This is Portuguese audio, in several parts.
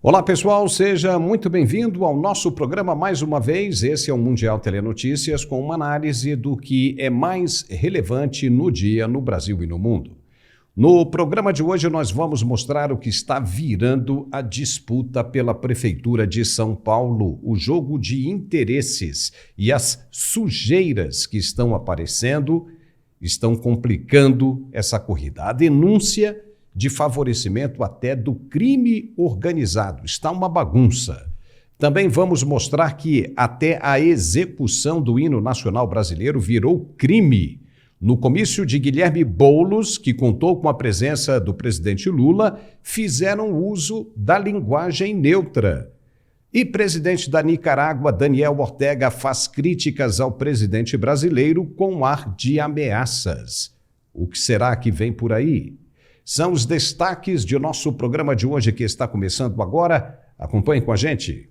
Olá pessoal, seja muito bem-vindo ao nosso programa mais uma vez. Esse é o Mundial Telenotícias com uma análise do que é mais relevante no dia no Brasil e no mundo. No programa de hoje nós vamos mostrar o que está virando a disputa pela Prefeitura de São Paulo, o jogo de interesses e as sujeiras que estão aparecendo estão complicando essa corrida. A denúncia de favorecimento até do crime organizado. Está uma bagunça. Também vamos mostrar que até a execução do hino nacional brasileiro virou crime. No comício de Guilherme Boulos, que contou com a presença do presidente Lula, fizeram uso da linguagem neutra. E presidente da Nicarágua, Daniel Ortega, faz críticas ao presidente brasileiro com ar de ameaças. O que será que vem por aí? São os destaques de nosso programa de hoje que está começando agora. Acompanhe com a gente.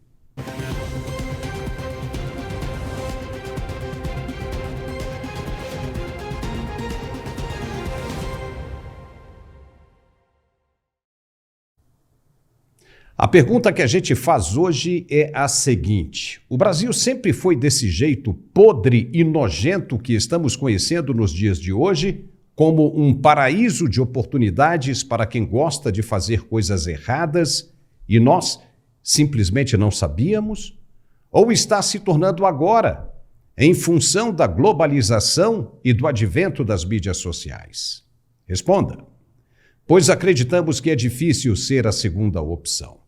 A pergunta que a gente faz hoje é a seguinte: o Brasil sempre foi desse jeito podre e nojento que estamos conhecendo nos dias de hoje? Como um paraíso de oportunidades para quem gosta de fazer coisas erradas e nós simplesmente não sabíamos? Ou está se tornando agora, em função da globalização e do advento das mídias sociais? Responda. Pois acreditamos que é difícil ser a segunda opção.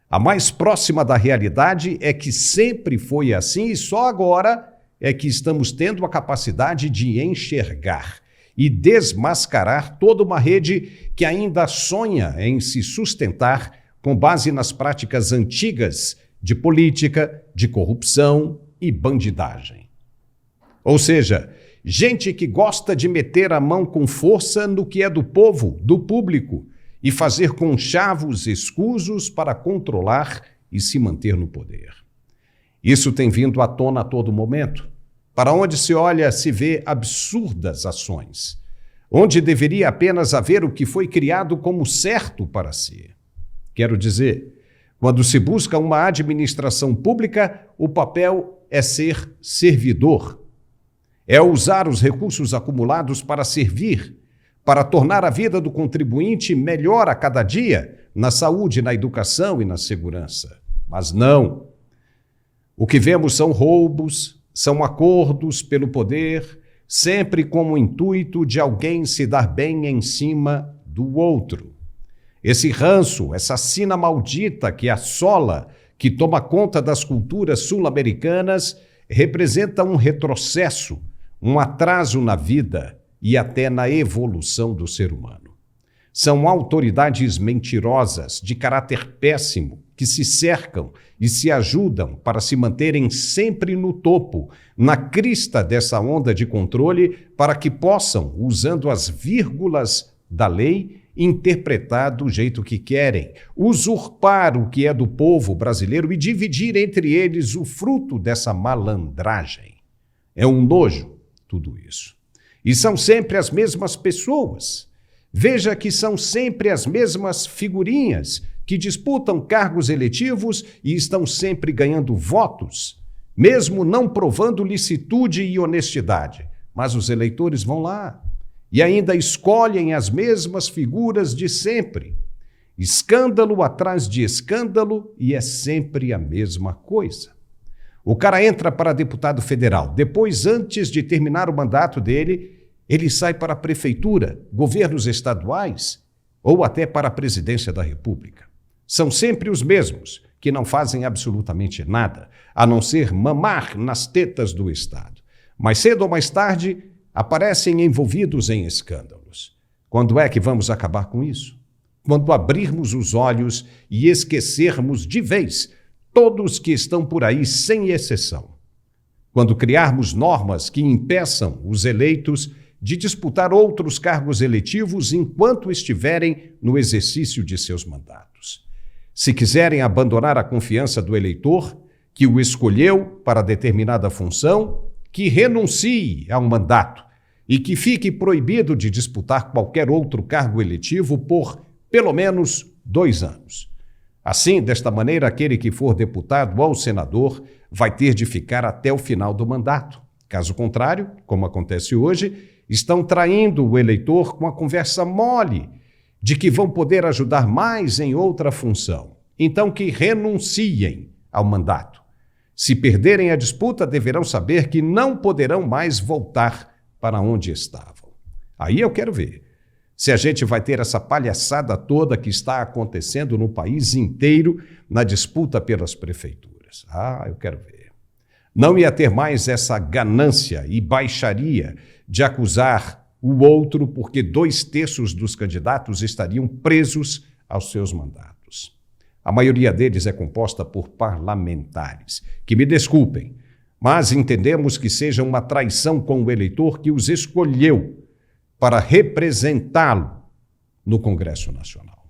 A mais próxima da realidade é que sempre foi assim e só agora é que estamos tendo a capacidade de enxergar e desmascarar toda uma rede que ainda sonha em se sustentar com base nas práticas antigas de política, de corrupção e bandidagem. Ou seja, gente que gosta de meter a mão com força no que é do povo, do público, e fazer conchavos escusos para controlar e se manter no poder. Isso tem vindo à tona a todo momento. Para onde se olha, se vê absurdas ações, onde deveria apenas haver o que foi criado como certo para si. Quero dizer, quando se busca uma administração pública, o papel é ser servidor. É usar os recursos acumulados para servir, para tornar a vida do contribuinte melhor a cada dia, na saúde, na educação e na segurança. Mas não. O que vemos são roubos, são acordos pelo poder, sempre com o intuito de alguém se dar bem em cima do outro. Esse ranço, essa sina maldita que assola, que toma conta das culturas sul-americanas, representa um retrocesso, um atraso na vida e até na evolução do ser humano. São autoridades mentirosas, de caráter péssimo, que se cercam e se ajudam para se manterem sempre no topo, na crista dessa onda de controle, para que possam, usando as vírgulas da lei, interpretar do jeito que querem, usurpar o que é do povo brasileiro e dividir entre eles o fruto dessa malandragem. É um nojo tudo isso. E são sempre as mesmas pessoas. Veja que são sempre as mesmas figurinhas que disputam cargos eletivos e estão sempre ganhando votos, mesmo não provando licitude e honestidade. Mas os eleitores vão lá e ainda escolhem as mesmas figuras de sempre. Escândalo atrás de escândalo e é sempre a mesma coisa. O cara entra para deputado federal, depois, antes de terminar o mandato dele, ele sai para a prefeitura, governos estaduais ou até para a presidência da República. São sempre os mesmos, que não fazem absolutamente nada, a não ser mamar nas tetas do Estado. Mais cedo ou mais tarde, aparecem envolvidos em escândalos. Quando é que vamos acabar com isso? Quando abrirmos os olhos e esquecermos de vez todos que estão por aí, sem exceção. Quando criarmos normas que impeçam os eleitos de disputar outros cargos eletivos enquanto estiverem no exercício de seus mandatos. Se quiserem abandonar a confiança do eleitor, que o escolheu para determinada função, que renuncie ao mandato e que fique proibido de disputar qualquer outro cargo eletivo por pelo menos 2 anos. Assim, desta maneira, aquele que for deputado ou senador vai ter de ficar até o final do mandato. Caso contrário, como acontece hoje, estão traindo o eleitor com a conversa mole de que vão poder ajudar mais em outra função. Então, que renunciem ao mandato. Se perderem a disputa, deverão saber que não poderão mais voltar para onde estavam. Aí eu quero ver se a gente vai ter essa palhaçada toda que está acontecendo no país inteiro na disputa pelas prefeituras. Eu quero ver. Não ia ter mais essa ganância e baixaria de acusar o outro porque 2/3 dos candidatos estariam presos aos seus mandatos. A maioria deles é composta por parlamentares, que me desculpem, mas entendemos que seja uma traição com o eleitor que os escolheu para representá-lo no Congresso Nacional.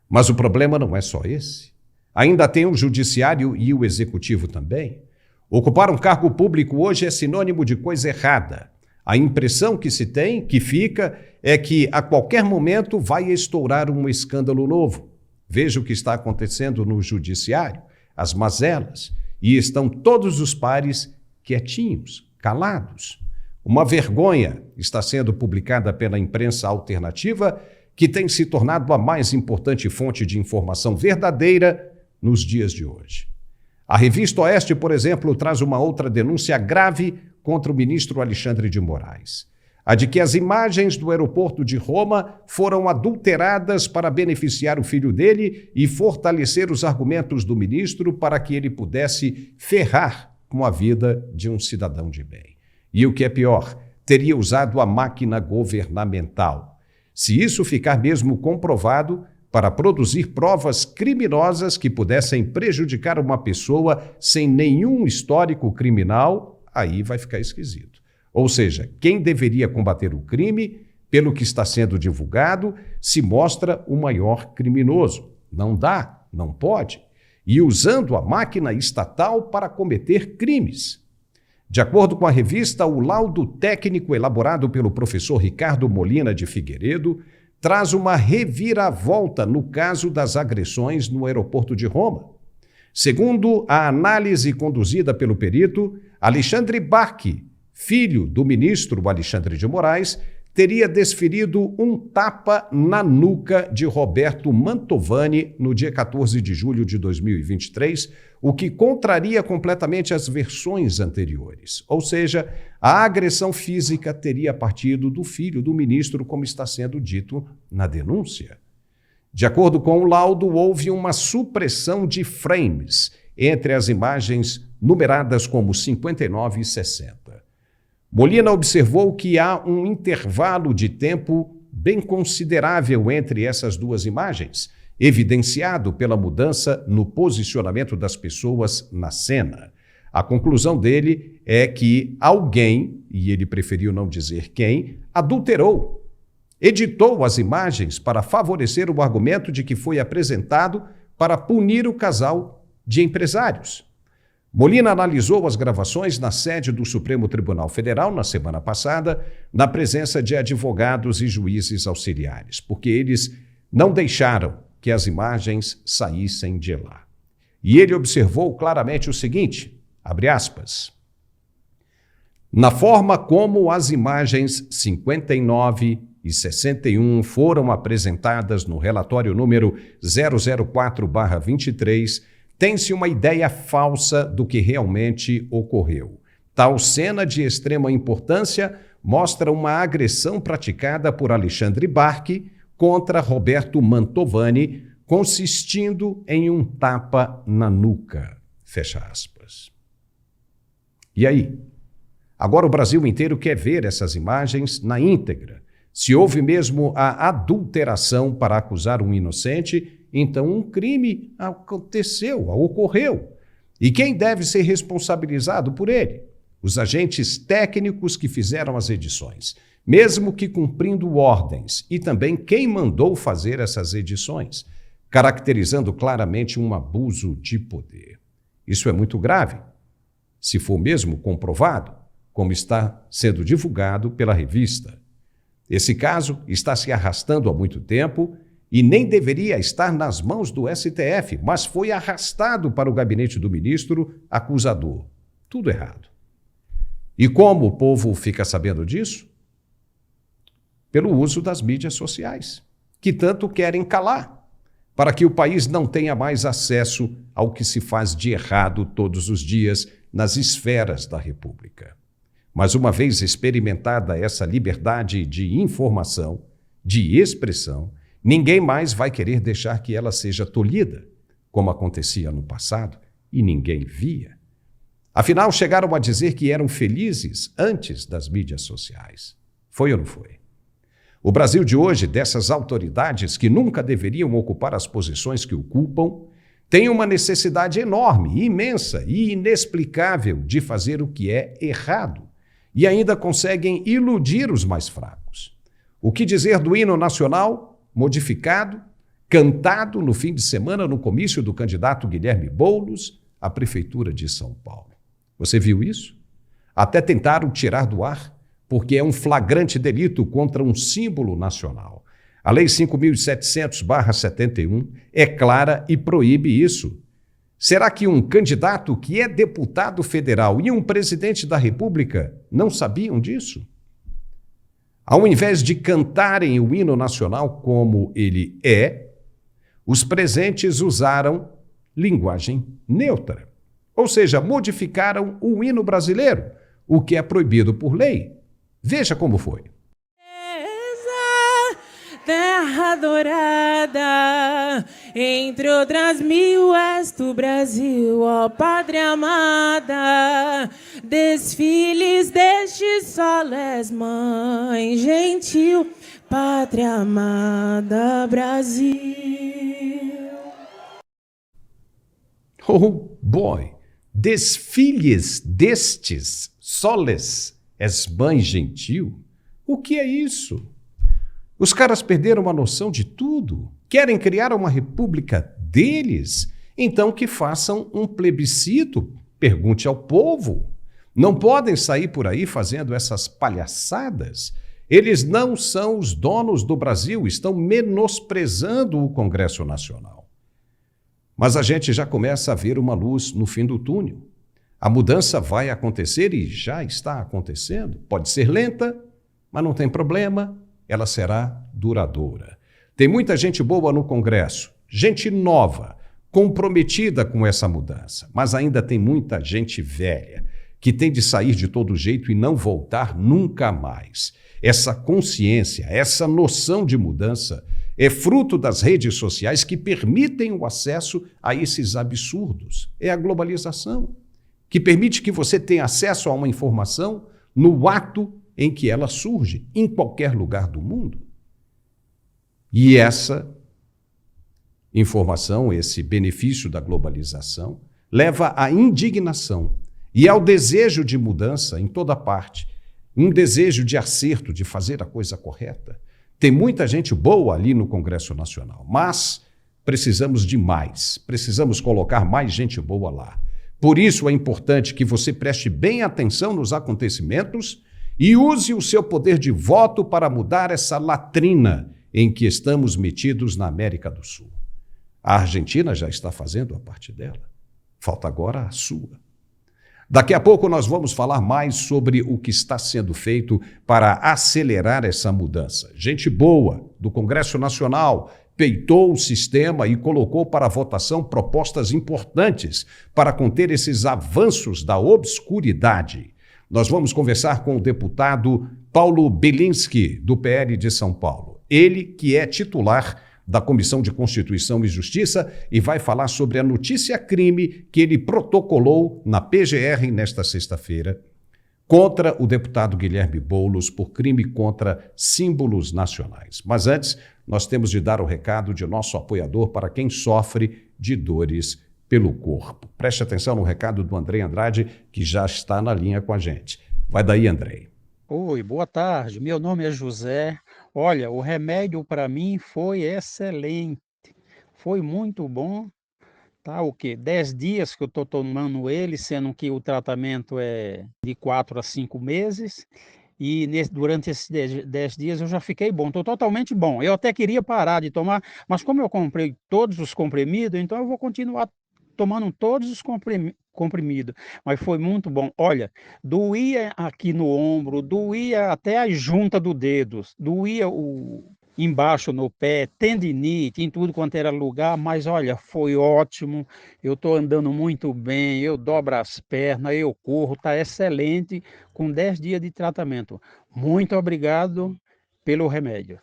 Mas o problema não é só esse. Ainda tem o Judiciário e o Executivo também. Ocupar um cargo público hoje é sinônimo de coisa errada. A impressão que se tem, que fica, é que a qualquer momento vai estourar um escândalo novo. Veja o que está acontecendo no Judiciário, as mazelas, e estão todos os pares quietinhos, calados. Uma vergonha está sendo publicada pela imprensa alternativa, que tem se tornado a mais importante fonte de informação verdadeira nos dias de hoje. A Revista Oeste, por exemplo, traz uma outra denúncia grave contra o ministro Alexandre de Moraes. A de que as imagens do aeroporto de Roma foram adulteradas para beneficiar o filho dele e fortalecer os argumentos do ministro para que ele pudesse ferrar com a vida de um cidadão de bem. E o que é pior, teria usado a máquina governamental. Se isso ficar mesmo comprovado, para produzir provas criminosas que pudessem prejudicar uma pessoa sem nenhum histórico criminal, aí vai ficar esquisito. Ou seja, quem deveria combater o crime, pelo que está sendo divulgado, se mostra o maior criminoso. Não dá, não pode. E usando a máquina estatal para cometer crimes. De acordo com a revista, o laudo técnico elaborado pelo professor Ricardo Molina de Figueiredo traz uma reviravolta no caso das agressões no aeroporto de Roma. Segundo a análise conduzida pelo perito, Alexandre Barque, filho do ministro Alexandre de Moraes, teria desferido um tapa na nuca de Roberto Mantovani no dia 14 de julho de 2023, o que contraria completamente as versões anteriores. Ou seja, a agressão física teria partido do filho do ministro, como está sendo dito na denúncia. De acordo com o laudo, houve uma supressão de frames entre as imagens numeradas como 59 e 60. Molina observou que há um intervalo de tempo bem considerável entre essas duas imagens, evidenciado pela mudança no posicionamento das pessoas na cena. A conclusão dele é que alguém, e ele preferiu não dizer quem, adulterou, editou as imagens para favorecer o argumento de que foi apresentado para punir o casal de empresários. Molina analisou as gravações na sede do Supremo Tribunal Federal na semana passada, na presença de advogados e juízes auxiliares, porque eles não deixaram que as imagens saíssem de lá. E ele observou claramente o seguinte, abre aspas, na forma como as imagens 59 e 61 foram apresentadas no relatório número 004/23, tem-se uma ideia falsa do que realmente ocorreu. Tal cena de extrema importância mostra uma agressão praticada por Alexandre Barque contra Roberto Mantovani, consistindo em um tapa na nuca. Fecha aspas. E aí? Agora o Brasil inteiro quer ver essas imagens na íntegra. Se houve mesmo a adulteração para acusar um inocente, então um crime aconteceu, ocorreu. E quem deve ser responsabilizado por ele? Os agentes técnicos que fizeram as edições, mesmo que cumprindo ordens, e também quem mandou fazer essas edições, caracterizando claramente um abuso de poder. Isso é muito grave, se for mesmo comprovado, como está sendo divulgado pela revista. Esse caso está se arrastando há muito tempo e nem deveria estar nas mãos do STF, mas foi arrastado para o gabinete do ministro acusador. Tudo errado. E como o povo fica sabendo disso? Pelo uso das mídias sociais, que tanto querem calar, para que o país não tenha mais acesso ao que se faz de errado todos os dias nas esferas da República. Mas uma vez experimentada essa liberdade de informação, de expressão, ninguém mais vai querer deixar que ela seja tolhida, como acontecia no passado, e ninguém via. Afinal, chegaram a dizer que eram felizes antes das mídias sociais. Foi ou não foi? O Brasil de hoje, dessas autoridades que nunca deveriam ocupar as posições que ocupam, tem uma necessidade enorme, imensa e inexplicável de fazer o que é errado. E ainda conseguem iludir os mais fracos. O que dizer do hino nacional, modificado, cantado no fim de semana no comício do candidato Guilherme Boulos à Prefeitura de São Paulo? Você viu isso? Até tentaram tirar do ar, porque é um flagrante delito contra um símbolo nacional. A Lei 5.700/71 é clara e proíbe isso. Será que um candidato que é deputado federal e um presidente da República não sabiam disso? Ao invés de cantarem o hino nacional como ele é, os presentes usaram linguagem neutra. Ou seja, modificaram o hino brasileiro, o que é proibido por lei. Veja como foi. Terra dourada, entre outras mil és tu Brasil, ó pátria amada, desfiles destes soles, mãe gentil, pátria amada, Brasil. Oh boy, desfiles destes soles, és mãe gentil? O que é isso? Os caras perderam a noção de tudo. Querem criar uma república deles? Então que façam um plebiscito. Pergunte ao povo. Não podem sair por aí fazendo essas palhaçadas. Eles não são os donos do Brasil, estão menosprezando o Congresso Nacional. Mas a gente já começa a ver uma luz no fim do túnel. A mudança vai acontecer e já está acontecendo. Pode ser lenta, mas não tem problema. Ela será duradoura. Tem muita gente boa no Congresso, gente nova, comprometida com essa mudança, mas ainda tem muita gente velha, que tem de sair de todo jeito e não voltar nunca mais. Essa consciência, essa noção de mudança é fruto das redes sociais que permitem o acesso a esses absurdos. É a globalização, que permite que você tenha acesso a uma informação no ato em que ela surge, em qualquer lugar do mundo. E essa informação, esse benefício da globalização, leva à indignação e ao desejo de mudança em toda parte, um desejo de acerto, de fazer a coisa correta. Tem muita gente boa ali no Congresso Nacional, mas precisamos de mais, precisamos colocar mais gente boa lá. Por isso é importante que você preste bem atenção nos acontecimentos e use o seu poder de voto para mudar essa latrina em que estamos metidos na América do Sul. A Argentina já está fazendo a parte dela. Falta agora a sua. Daqui a pouco nós vamos falar mais sobre o que está sendo feito para acelerar essa mudança. Gente boa do Congresso Nacional peitou o sistema e colocou para votação propostas importantes para conter esses avanços da obscuridade. Nós vamos conversar com o deputado Paulo Bilinski, do PL de São Paulo. Ele que é titular da Comissão de Constituição e Justiça e vai falar sobre a notícia-crime que ele protocolou na PGR nesta sexta-feira contra o deputado Guilherme Boulos por crime contra símbolos nacionais. Mas antes, nós temos de dar o recado de nosso apoiador para quem sofre de dores pelo corpo. Preste atenção no recado do Andrei Andrade, que já está na linha com a gente. Vai daí, Andrei. Oi, boa tarde. Meu nome é José. Olha, o remédio para mim foi excelente. Foi muito bom. Tá, o quê? 10 dias que eu estou tomando ele, sendo que o tratamento é de 4 a 5 meses. e durante esses 10 dias eu já fiquei bom, estou totalmente bom. Eu até queria parar de tomar, mas como eu comprei todos os comprimidos, então eu vou continuar tomando todos os comprimidos. Mas foi muito bom. Olha, doía aqui no ombro, doía até a junta do dedo, doía embaixo no pé, tendinite, em tudo quanto era lugar, mas olha, foi ótimo. Eu estou andando muito bem, eu dobro as pernas, eu corro, está excelente com 10 dias de tratamento. Muito obrigado pelo remédio.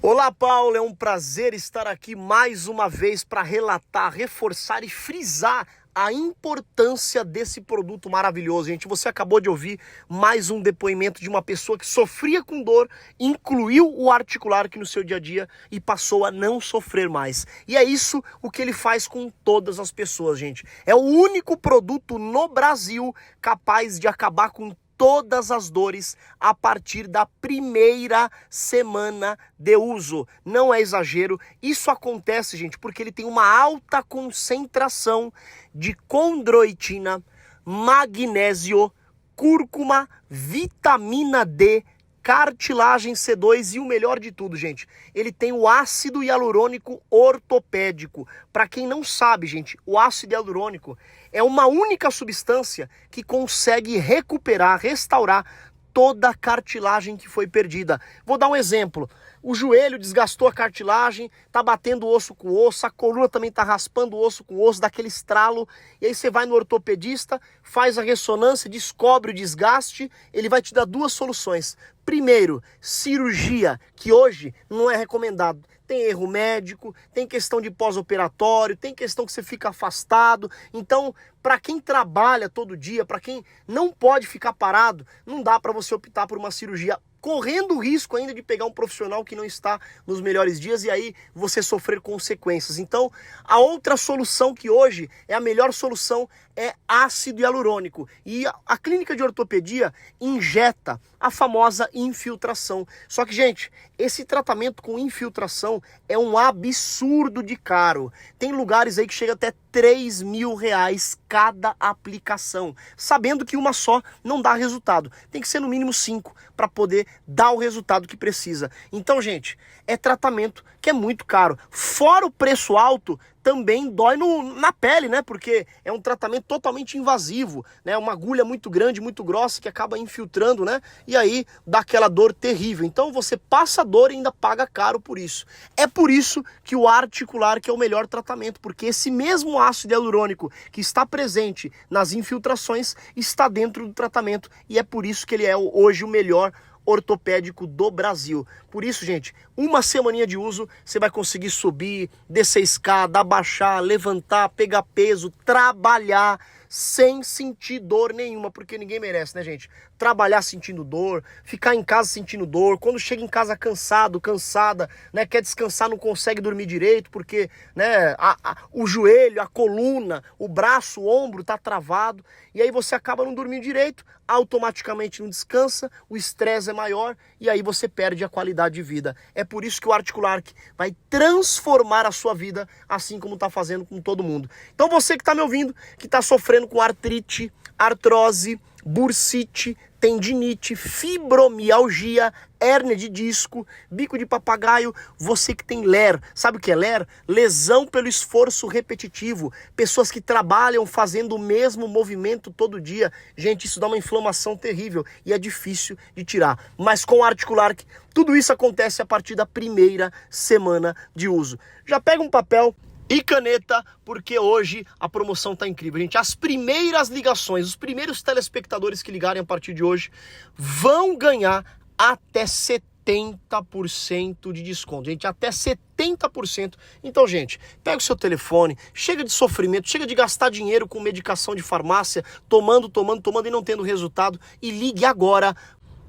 Olá, Paulo, é um prazer estar aqui mais uma vez para relatar, reforçar e frisar a importância desse produto maravilhoso, gente. Você acabou de ouvir mais um depoimento de uma pessoa que sofria com dor, incluiu o articular no seu dia a dia e passou a não sofrer mais. E é isso o que ele faz com todas as pessoas, gente. É o único produto no Brasil capaz de acabar com todas as dores a partir da primeira semana de uso. Não é exagero, isso acontece, gente, porque ele tem uma alta concentração de condroitina, magnésio, cúrcuma, vitamina D, cartilagem C2 e o melhor de tudo, gente, ele tem o ácido hialurônico ortopédico. Para quem não sabe, gente, o ácido hialurônico é uma única substância que consegue recuperar, restaurar toda a cartilagem que foi perdida. Vou dar um exemplo. O joelho desgastou a cartilagem, tá batendo osso com osso, a coluna também tá raspando osso com osso, daquele estralo, e aí você vai no ortopedista, faz a ressonância, descobre o desgaste, ele vai te dar duas soluções. Primeiro, cirurgia, que hoje não é recomendado. Tem erro médico, tem questão de pós-operatório, tem questão que você fica afastado. Então, para quem trabalha todo dia, para quem não pode ficar parado, não dá para você optar por uma cirurgia, correndo o risco ainda de pegar um profissional que não está nos melhores dias e aí você sofrer consequências. Então, a outra solução que hoje é a melhor solução é ácido hialurônico. E a clínica de ortopedia injeta a famosa infiltração. Só que, gente, esse tratamento com infiltração é um absurdo de caro. Tem lugares aí que chega até R$3.000 cada aplicação, sabendo que uma só não dá resultado. Tem que ser no mínimo 5 para poder dar o resultado que precisa. Então, gente, é tratamento que é muito caro. Fora o preço alto, também dói na pele, né? Porque é um tratamento totalmente invasivo, né? Uma agulha muito grande, muito grossa que acaba infiltrando, né? E aí dá aquela dor terrível. Então você passa dor e ainda paga caro por isso. É por isso que o articular que é o melhor tratamento, porque esse mesmo ácido hialurônico que está presente nas infiltrações está dentro do tratamento e é por isso que ele é hoje o melhor ortopédico do Brasil. Por isso, gente, uma semaninha de uso, você vai conseguir subir, descer escada, abaixar, levantar, pegar peso, trabalhar sem sentir dor nenhuma, porque ninguém merece, né, gente? Trabalhar sentindo dor, ficar em casa sentindo dor, quando chega em casa cansado, cansada, né, quer descansar, não consegue dormir direito, porque, né, o joelho, a coluna, o braço, o ombro tá travado, e aí você acaba não dormindo direito, automaticamente não descansa, o estresse é maior, e aí você perde a qualidade de vida. É por isso que o Articular vai transformar a sua vida, assim como está fazendo com todo mundo. Então você que está me ouvindo, que está sofrendo com artrite, artrose, bursite, tendinite, fibromialgia, hérnia de disco, bico de papagaio, você que tem LER, sabe o que é LER? Lesão pelo esforço repetitivo, pessoas que trabalham fazendo o mesmo movimento todo dia, gente, isso dá uma inflamação terrível e é difícil de tirar, mas com o Articular, tudo isso acontece a partir da primeira semana de uso. Já pega um papel e caneta, porque hoje a promoção tá incrível, gente. As primeiras ligações, os primeiros telespectadores que ligarem a partir de hoje vão ganhar até 70% de desconto, gente, até 70%. Então, gente, pega o seu telefone, chega de sofrimento, chega de gastar dinheiro com medicação de farmácia, tomando e não tendo resultado, e ligue agora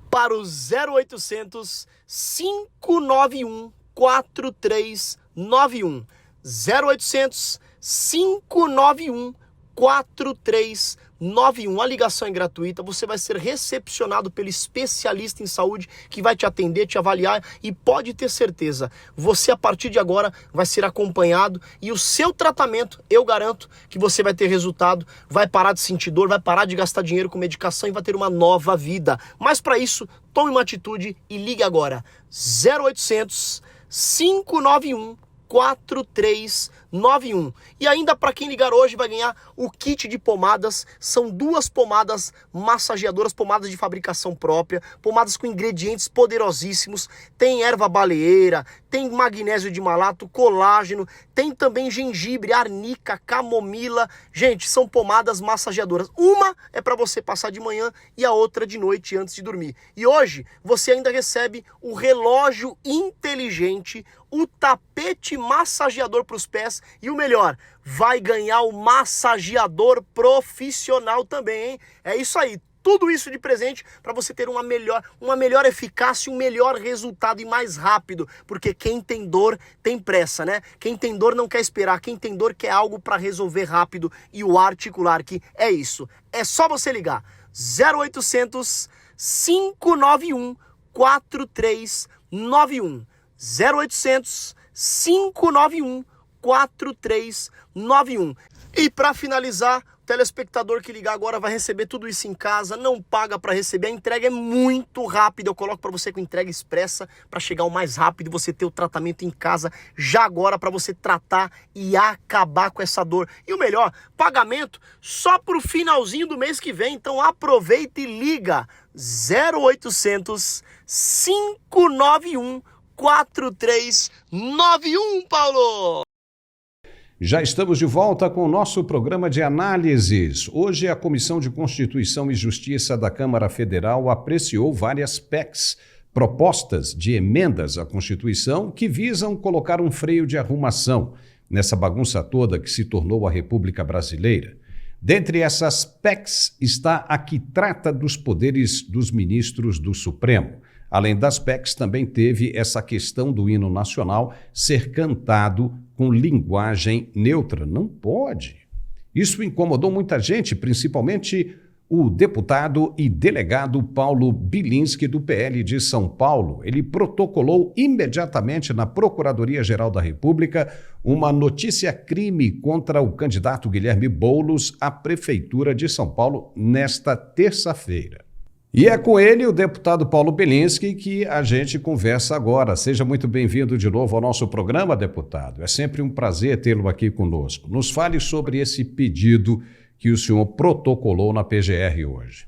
para o 0800 591 4391. 0800 591 4391. 91. A ligação é gratuita, você vai ser recepcionado pelo especialista em saúde que vai te atender, te avaliar e pode ter certeza, você a partir de agora vai ser acompanhado e o seu tratamento, eu garanto que você vai ter resultado, vai parar de sentir dor, vai parar de gastar dinheiro com medicação e vai ter uma nova vida. Mas para isso, tome uma atitude e ligue agora. 0800 591 4391. E ainda para quem ligar hoje vai ganhar o kit de pomadas. São 2 pomadas massageadoras, pomadas de fabricação própria, pomadas com ingredientes poderosíssimos. Tem erva baleeira, tem magnésio de malato, colágeno, tem também gengibre, arnica, camomila. Gente, são pomadas massageadoras. Uma é para você passar de manhã e a outra de noite antes de dormir. E hoje você ainda recebe o relógio inteligente, o tapete massageador para os pés e o melhor, vai ganhar o massageador profissional também, hein? É isso aí, tudo isso de presente para você ter uma melhor eficácia, um melhor resultado e mais rápido, porque quem tem dor tem pressa, né? Quem tem dor não quer esperar, quem tem dor quer algo para resolver rápido e o articular que é isso. É só você ligar 0800 591 4391. 0800 591 4391. E para finalizar, o telespectador que ligar agora vai receber tudo isso em casa, não paga para receber, a entrega é muito rápida, eu coloco para você com entrega expressa para chegar o mais rápido e você ter o tratamento em casa já agora para você tratar e acabar com essa dor. E o melhor, pagamento só pro finalzinho do mês que vem, então aproveita e liga 0800 591 4391, Paulo! Já estamos de volta com o nosso programa de análises. Hoje a Comissão de Constituição e Justiça da Câmara Federal apreciou várias PECs, propostas de emendas à Constituição, que visam colocar um freio de arrumação nessa bagunça toda que se tornou a República Brasileira. Dentre essas PECs está a que trata dos poderes dos ministros do Supremo. Além das PECs, também teve essa questão do hino nacional ser cantado com linguagem neutra. Não pode. Isso incomodou muita gente, principalmente o deputado e delegado Paulo Bilinski, do PL de São Paulo. Ele protocolou imediatamente na Procuradoria-Geral da República uma notícia-crime contra o candidato Guilherme Boulos à Prefeitura de São Paulo nesta terça-feira. E é com ele, o deputado Paulo Bilinski, que a gente conversa agora. Seja muito bem-vindo de novo ao nosso programa, deputado. É sempre um prazer tê-lo aqui conosco. Nos fale sobre esse pedido que o senhor protocolou na PGR hoje.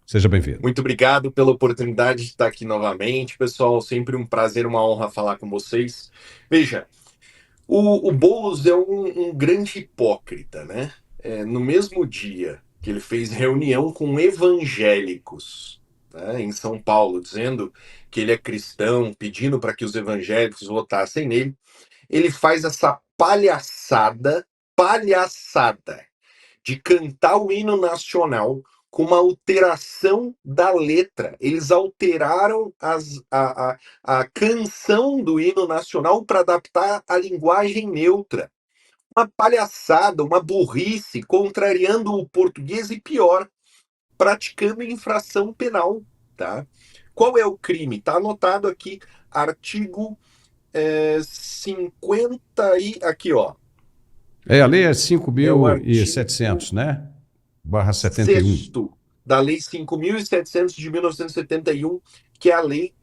Seja bem-vindo. Muito obrigado pela oportunidade de estar aqui novamente, pessoal. Sempre um prazer, uma honra falar com vocês. Veja, o Boulos é um grande hipócrita, né? No mesmo dia que ele fez reunião com evangélicos, né, em São Paulo, dizendo que ele é cristão, pedindo para que os evangélicos votassem nele, ele faz essa palhaçada de cantar o hino nacional com uma alteração da letra. Eles alteraram a canção do hino nacional para adaptar a linguagem neutra. Uma palhaçada, uma burrice, contrariando o português e pior, praticando infração penal, tá? Qual é o crime? Está anotado aqui, artigo 50 e... Aqui, ó. A lei é 5.700, né? / 71. Sexto da lei 5.700 de 1971, que é a lei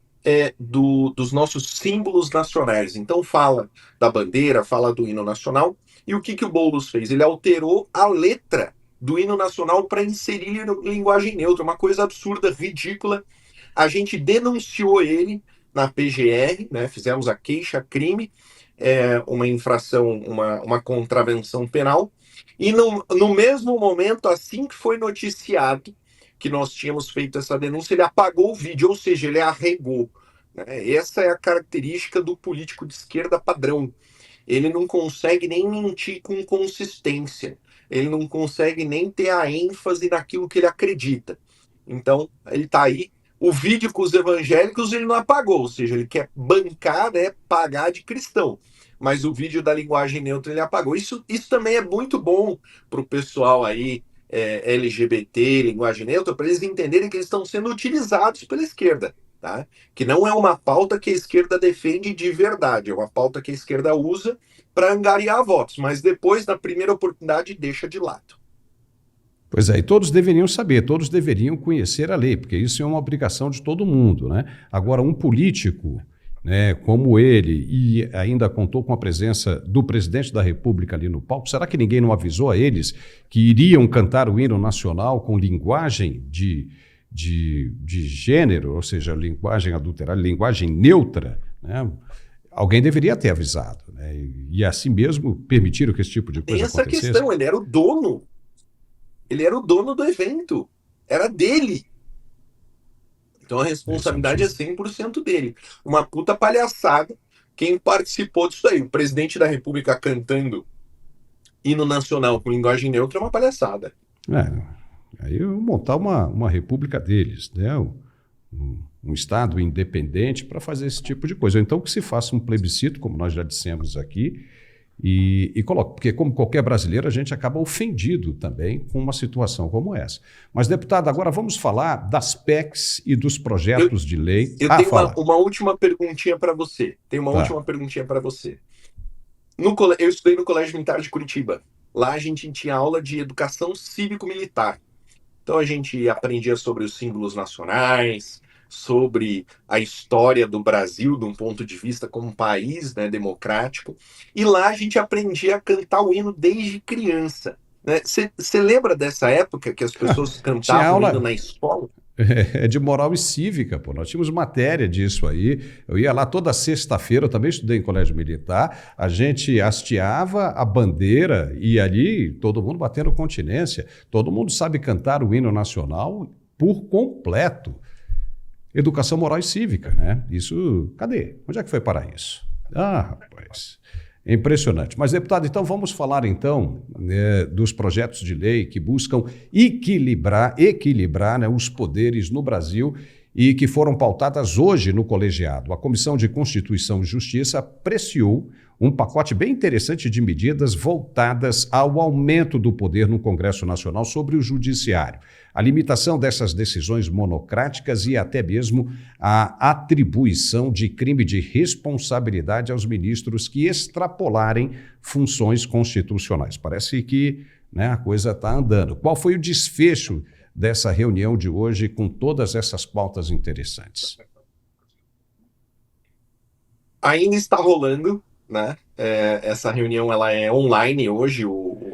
dos nossos símbolos nacionais. Então fala da bandeira, fala do hino nacional. E o que o Boulos fez? Ele alterou a letra do hino nacional para inserir linguagem neutra, uma coisa absurda, ridícula. A gente denunciou ele na PGR, né? Fizemos a queixa-crime, uma infração, uma contravenção penal, e no mesmo momento, assim que foi noticiado que nós tínhamos feito essa denúncia, ele apagou o vídeo, ou seja, ele arregou, né? Essa é a característica do político de esquerda padrão. Ele não consegue nem mentir com consistência. Ele não consegue nem ter a ênfase naquilo que ele acredita. Então, ele está aí. O vídeo com os evangélicos ele não apagou, ou seja, ele quer bancar, né, pagar de cristão. Mas o vídeo da linguagem neutra ele apagou. Isso também é muito bom para o pessoal aí LGBT, linguagem neutra, para eles entenderem que eles estão sendo utilizados pela esquerda, tá? Que não é uma pauta que a esquerda defende de verdade, é uma pauta que a esquerda usa para angariar votos, mas depois, na primeira oportunidade, deixa de lado. Pois é, e todos deveriam saber, todos deveriam conhecer a lei, porque isso é uma obrigação de todo mundo, né? Agora, um político, né, como ele, e ainda contou com a presença do presidente da República ali no palco, será que ninguém não avisou a eles que iriam cantar o hino nacional com linguagem de gênero, ou seja, linguagem adulterada, linguagem neutra, né? Alguém deveria ter avisado, né? E assim mesmo permitiram que esse tipo de coisa Tem essa acontecesse. questão, ele era o dono do evento, era dele. Então a responsabilidade é 100% dele. Uma puta palhaçada quem participou disso aí. O presidente da República cantando hino nacional com linguagem neutra é uma palhaçada. Aí eu montar uma república deles, né? Um Estado independente para fazer esse tipo de coisa. Ou então que se faça um plebiscito, como nós já dissemos aqui, e coloque, porque como qualquer brasileiro, a gente acaba ofendido também com uma situação como essa. Mas, deputado, agora vamos falar das PECs e dos projetos de lei. Eu tenho uma última perguntinha para você. Eu estudei no Colégio Militar de Curitiba. Lá a gente tinha aula de educação cívico-militar. Então a gente aprendia sobre os símbolos nacionais, sobre a história do Brasil, de um ponto de vista como um país, né, democrático. E lá a gente aprendia a cantar o hino desde criança. Você lembra dessa época que as pessoas cantavam o hino na escola? É de moral e cívica, pô. Nós tínhamos matéria disso aí. Eu ia lá toda sexta-feira, eu também estudei em colégio militar, a gente hasteava a bandeira e ali todo mundo batendo continência. Todo mundo sabe cantar o hino nacional por completo. Educação moral e cívica, né? Isso, cadê? Onde é que foi parar isso? Rapaz, é impressionante. Mas, deputado, então vamos falar então, né, dos projetos de lei que buscam equilibrar, né, os poderes no Brasil e que foram pautadas hoje no colegiado. A Comissão de Constituição e Justiça apreciou um pacote bem interessante de medidas voltadas ao aumento do poder no Congresso Nacional sobre o Judiciário, a limitação dessas decisões monocráticas e até mesmo a atribuição de crime de responsabilidade aos ministros que extrapolarem funções constitucionais. Parece que, né, a coisa está andando. Qual foi o desfecho dessa reunião de hoje com todas essas pautas interessantes? Ainda está rolando, né? Essa reunião ela é online hoje,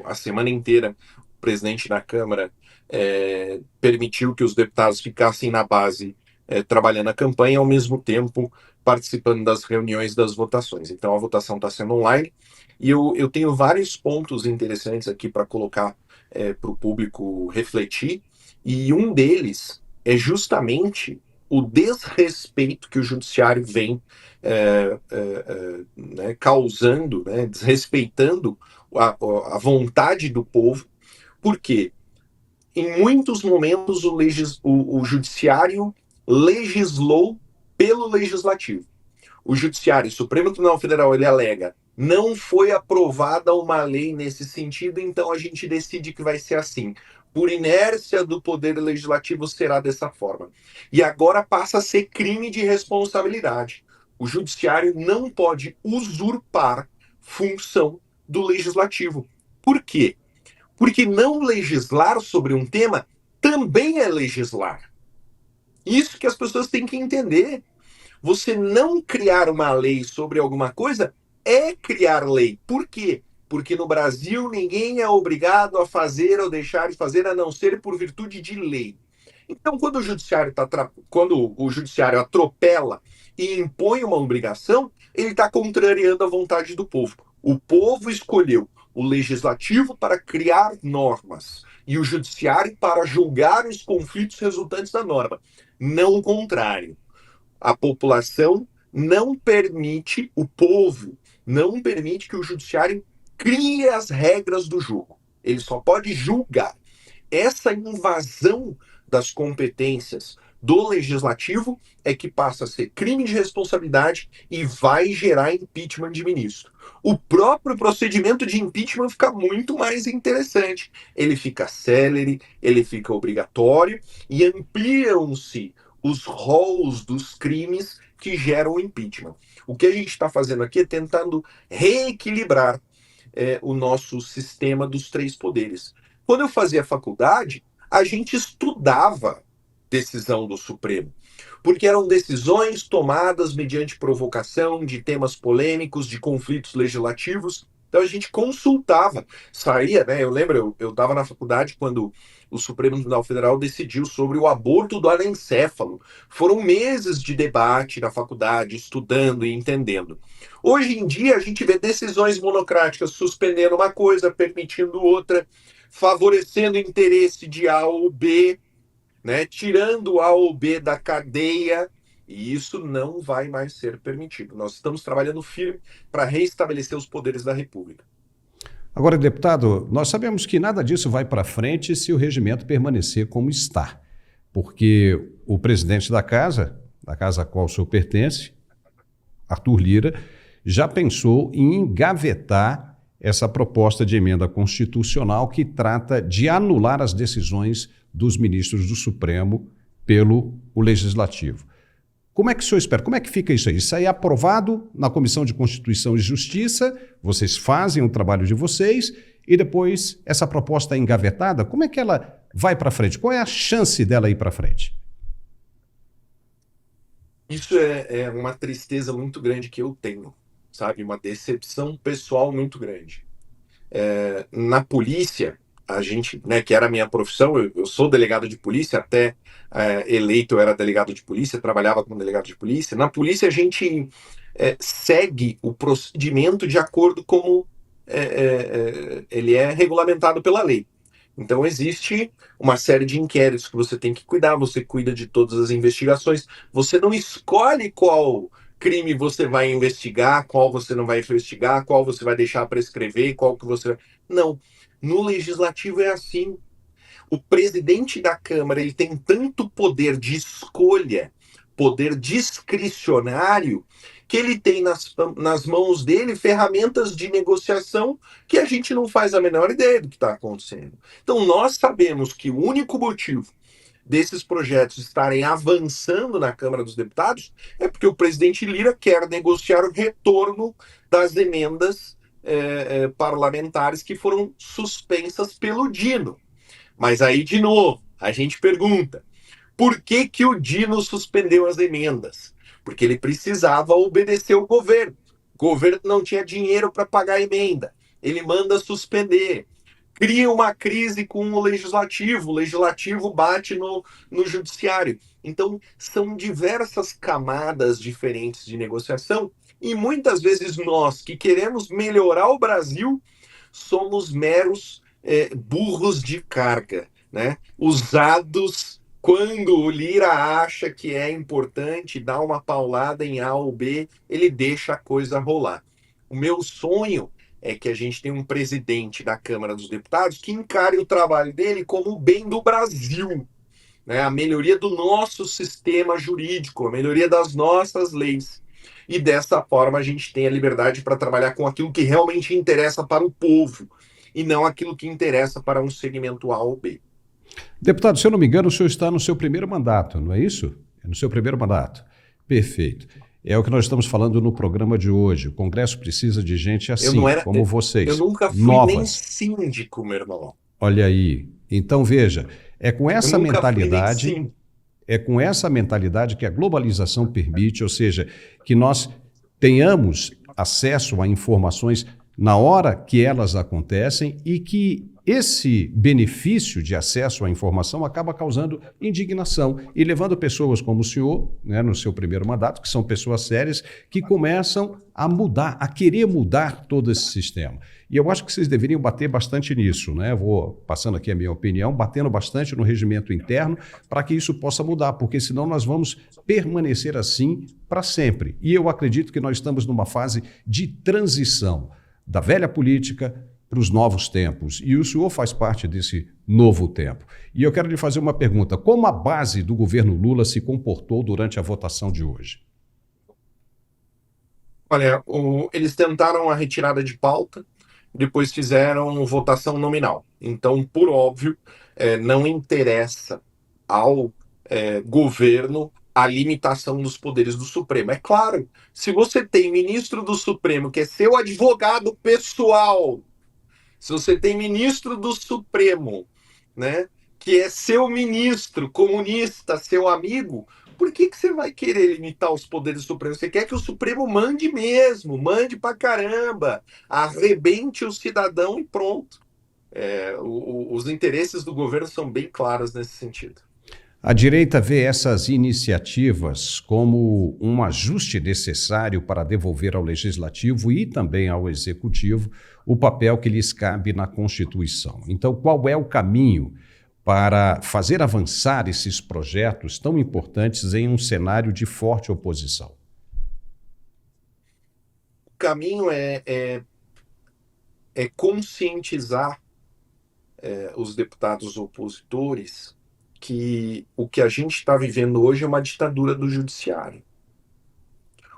a semana inteira. O presidente da Câmara permitiu que os deputados ficassem na base trabalhando a campanha, ao mesmo tempo participando das reuniões das votações. Então a votação está sendo online e eu tenho vários pontos interessantes aqui para colocar para o público refletir, e um deles é justamente o desrespeito que o judiciário vem né, causando, né, desrespeitando a vontade do povo, porque em muitos momentos o judiciário legislou pelo legislativo. O judiciário, o Supremo Tribunal Federal, ele alega: não foi aprovada uma lei nesse sentido, então a gente decide que vai ser assim. Por inércia do poder legislativo será dessa forma. E agora passa a ser crime de responsabilidade. O judiciário não pode usurpar função do legislativo. Por quê? Porque não legislar sobre um tema também é legislar. Isso que as pessoas têm que entender. Você não criar uma lei sobre alguma coisa é criar lei. Por quê? Porque no Brasil ninguém é obrigado a fazer ou deixar de fazer a não ser por virtude de lei. Então, quando o judiciário atropela e impõe uma obrigação, ele está contrariando a vontade do povo. O povo escolheu o legislativo para criar normas e o judiciário para julgar os conflitos resultantes da norma. Não o contrário. A população não permite, o povo não permite que o judiciário crie as regras do jogo. Ele só pode julgar. Essa invasão das competências do Legislativo é que passa a ser crime de responsabilidade e vai gerar impeachment de ministro. O próprio procedimento de impeachment fica muito mais interessante. Ele fica célere, ele fica obrigatório e ampliam-se os rols dos crimes que geram o impeachment. O que a gente está fazendo aqui é tentando reequilibrar o nosso sistema dos 3 poderes. Quando eu fazia faculdade, a gente estudava decisão do Supremo, porque eram decisões tomadas mediante provocação de temas polêmicos, de conflitos legislativos. Então a gente consultava, saía, né? Eu lembro, eu estava na faculdade quando o Supremo Tribunal Federal decidiu sobre o aborto do anencéfalo. Foram meses de debate na faculdade, estudando e entendendo. Hoje em dia a gente vê decisões monocráticas suspendendo uma coisa, permitindo outra, favorecendo o interesse de A ou B, né? Tirando A ou B da cadeia, e isso não vai mais ser permitido. Nós estamos trabalhando firme para reestabelecer os poderes da República. Agora, deputado, nós sabemos que nada disso vai para frente se o regimento permanecer como está, porque o presidente da casa a qual o senhor pertence, Arthur Lira, já pensou em engavetar essa proposta de emenda constitucional que trata de anular as decisões dos ministros do Supremo pelo Legislativo. Como é que o senhor espera? Como é que fica isso aí? Isso aí é aprovado na Comissão de Constituição e Justiça, vocês fazem o trabalho de vocês e depois essa proposta é engavetada? Como é que ela vai para frente? Qual é a chance dela ir para frente? Isso é uma tristeza muito grande que eu tenho, sabe? Uma decepção pessoal muito grande. Na polícia, a gente, né, que era a minha profissão, eu sou delegado de polícia, até eleito eu era delegado de polícia, trabalhava como delegado de polícia. Na polícia a gente segue o procedimento de acordo como ele é regulamentado pela lei. Então existe uma série de inquéritos que você tem que cuidar, você cuida de todas as investigações, você não escolhe qual crime você vai investigar, qual você não vai investigar, qual você vai deixar prescrever, qual que você... Não. No Legislativo é assim. O presidente da Câmara ele tem tanto poder de escolha, poder discricionário, que ele tem nas mãos dele ferramentas de negociação que a gente não faz a menor ideia do que está acontecendo. Então nós sabemos que o único motivo desses projetos estarem avançando na Câmara dos Deputados é porque o presidente Lira quer negociar o retorno das emendas parlamentares que foram suspensas pelo Dino. Mas aí, de novo, a gente pergunta, por que que o Dino suspendeu as emendas? Porque ele precisava obedecer o governo. O governo não tinha dinheiro para pagar a emenda. Ele manda suspender. Cria uma crise com o legislativo bate no judiciário. Então, são diversas camadas diferentes de negociação e muitas vezes nós, que queremos melhorar o Brasil, somos meros burros de carga, né? Usados quando o Lira acha que é importante dar uma paulada em A ou B, ele deixa a coisa rolar. O meu sonho é que a gente tenha um presidente da Câmara dos Deputados que encare o trabalho dele como o bem do Brasil, né? A melhoria do nosso sistema jurídico, a melhoria das nossas leis. E dessa forma a gente tem a liberdade para trabalhar com aquilo que realmente interessa para o povo e não aquilo que interessa para um segmento A ou B. Deputado, se eu não me engano, o senhor está no seu primeiro mandato, não é isso? É no seu primeiro mandato. Perfeito. É o que nós estamos falando no programa de hoje. O Congresso precisa de gente assim, como vocês. Eu nunca fui novas. Nem síndico, meu irmão. Olha aí. Então, veja, é com essa mentalidade... É com essa mentalidade que a globalização permite, ou seja, que nós tenhamos acesso a informações na hora que elas acontecem e que esse benefício de acesso à informação acaba causando indignação e levando pessoas como o senhor, né, no seu primeiro mandato, que são pessoas sérias, que começam a mudar, a querer mudar todo esse sistema. E eu acho que vocês deveriam bater bastante nisso, né? Vou passando aqui a minha opinião, batendo bastante no regimento interno para que isso possa mudar, porque senão nós vamos permanecer assim para sempre. E eu acredito que nós estamos numa fase de transição da velha política para os novos tempos. E o senhor faz parte desse novo tempo. E eu quero lhe fazer uma pergunta: como a base do governo Lula se comportou durante a votação de hoje? Olha, eles tentaram a retirada de pauta, depois fizeram votação nominal. Então, por óbvio, não interessa ao governo a limitação dos poderes do Supremo. É claro, se você tem ministro do Supremo que é seu advogado pessoal, se você tem ministro do Supremo, né, que é seu ministro comunista, seu amigo, por que você vai querer limitar os poderes do Supremo? Você quer que o Supremo mande mesmo, mande pra caramba, arrebente o cidadão e pronto. Os interesses do governo são bem claros nesse sentido. A direita vê essas iniciativas como um ajuste necessário para devolver ao Legislativo e também ao Executivo o papel que lhes cabe na Constituição. Então, qual é o caminho para fazer avançar esses projetos tão importantes em um cenário de forte oposição? O caminho é conscientizar os deputados opositores que o que a gente está vivendo hoje é uma ditadura do judiciário.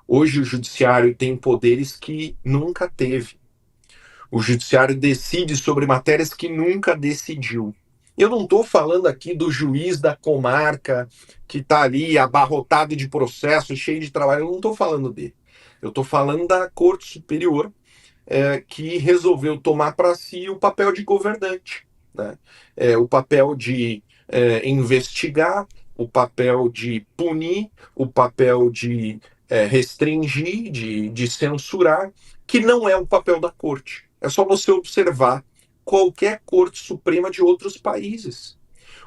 Hoje o judiciário tem poderes que nunca teve. O judiciário decide sobre matérias que nunca decidiu. Eu não estou falando aqui do juiz da comarca que está ali abarrotado de processos, cheio de trabalho. Eu não estou falando dele. Eu estou falando da Corte Superior, que resolveu tomar para si o papel de governante, né? O papel de investigar, o papel de punir, o papel de restringir, de censurar, que não é o papel da corte. É só você observar qualquer corte suprema de outros países.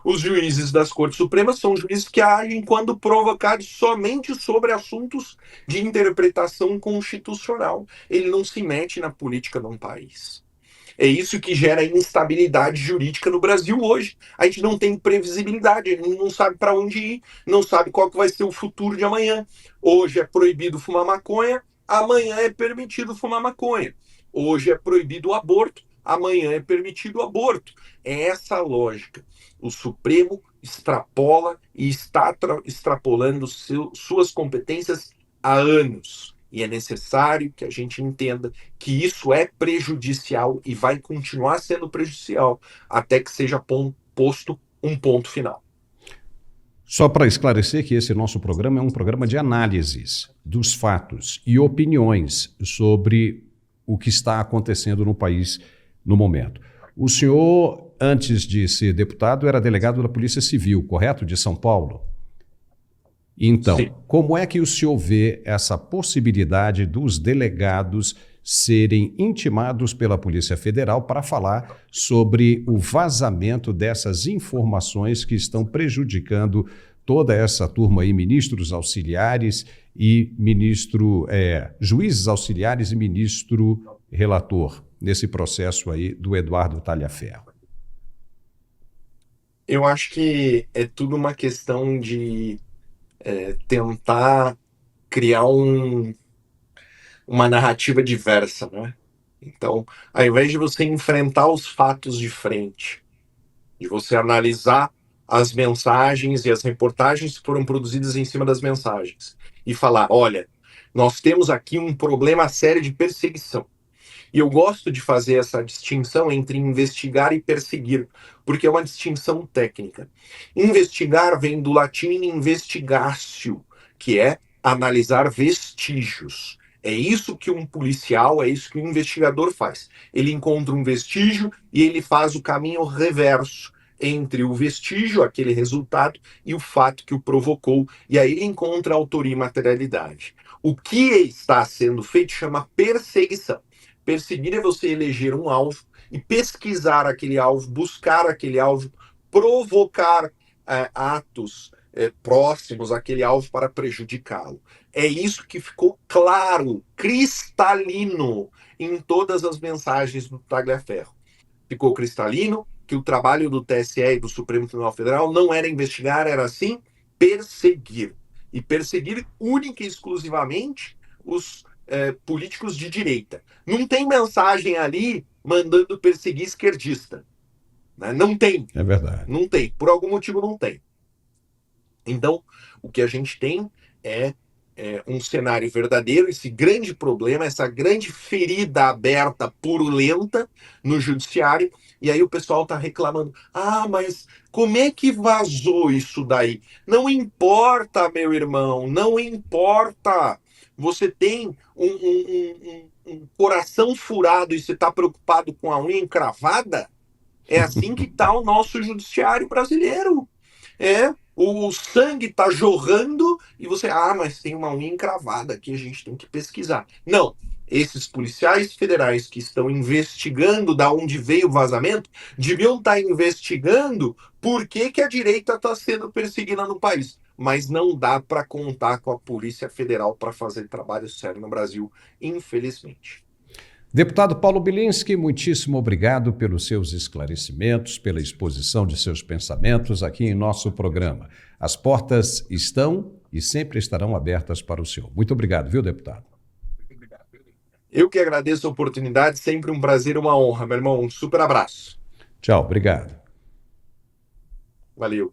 Os juízes das cortes supremas são juízes que agem quando provocados somente sobre assuntos de interpretação constitucional. Ele não se mete na política de um país. É isso que gera instabilidade jurídica no Brasil hoje. A gente não tem previsibilidade, a gente não sabe para onde ir, não sabe qual que vai ser o futuro de amanhã. Hoje é proibido fumar maconha, amanhã é permitido fumar maconha. Hoje é proibido o aborto, amanhã é permitido o aborto. É essa a lógica. O Supremo extrapola e está extrapolando suas competências há anos. E é necessário que a gente entenda que isso é prejudicial e vai continuar sendo prejudicial até que seja posto um ponto final. Só para esclarecer que esse nosso programa é um programa de análises dos fatos e opiniões sobre o que está acontecendo no país no momento. O senhor, antes de ser deputado, era delegado da Polícia Civil, correto? De São Paulo? Então, sim. Como é que o senhor vê essa possibilidade dos delegados serem intimados pela Polícia Federal para falar sobre o vazamento dessas informações que estão prejudicando toda essa turma aí, ministros auxiliares e juízes auxiliares e ministro relator, nesse processo aí do Eduardo Talhaferro? Eu acho que é tudo uma questão de tentar criar uma narrativa diversa, né? Então, ao invés de você enfrentar os fatos de frente, de você analisar as mensagens e as reportagens que foram produzidas em cima das mensagens e falar, olha, nós temos aqui um problema sério de perseguição. E eu gosto de fazer essa distinção entre investigar e perseguir, porque é uma distinção técnica. Investigar vem do latim investigatio, que é analisar vestígios. É isso que um policial, é isso que um investigador faz. Ele encontra um vestígio e ele faz o caminho reverso entre o vestígio, aquele resultado, e o fato que o provocou. E aí ele encontra autoria e materialidade. O que está sendo feito chama perseguição. Perseguir é você eleger um alvo e pesquisar aquele alvo, buscar aquele alvo, provocar atos próximos àquele alvo para prejudicá-lo. É isso que ficou claro, cristalino, em todas as mensagens do Tagliaferro. Ficou cristalino que o trabalho do TSE e do Supremo Tribunal Federal não era investigar, era sim perseguir. E perseguir única e exclusivamente os políticos de direita. Não tem mensagem ali mandando perseguir esquerdista. Né? Não tem. É verdade. Não tem. Por algum motivo não tem. Então, o que a gente tem é um cenário verdadeiro, esse grande problema, essa grande ferida aberta, purulenta no judiciário, e aí o pessoal está reclamando: ah, mas como é que vazou isso daí? Não importa, meu irmão, não importa. Você tem um coração furado e você está preocupado com a unha encravada? É assim que está o nosso judiciário brasileiro. O sangue está jorrando e você, mas tem uma unha encravada aqui, a gente tem que pesquisar. Não, esses policiais federais que estão investigando da onde veio o vazamento, deviam estar investigando por que, que a direita está sendo perseguida no país. Mas não dá para contar com a Polícia Federal para fazer trabalho sério no Brasil, infelizmente. Deputado Paulo Bilinski, muitíssimo obrigado pelos seus esclarecimentos, pela exposição de seus pensamentos aqui em nosso programa. As portas estão e sempre estarão abertas para o senhor. Muito obrigado, viu, deputado? Eu que agradeço a oportunidade, sempre um prazer e uma honra, meu irmão. Um super abraço. Tchau, obrigado. Valeu.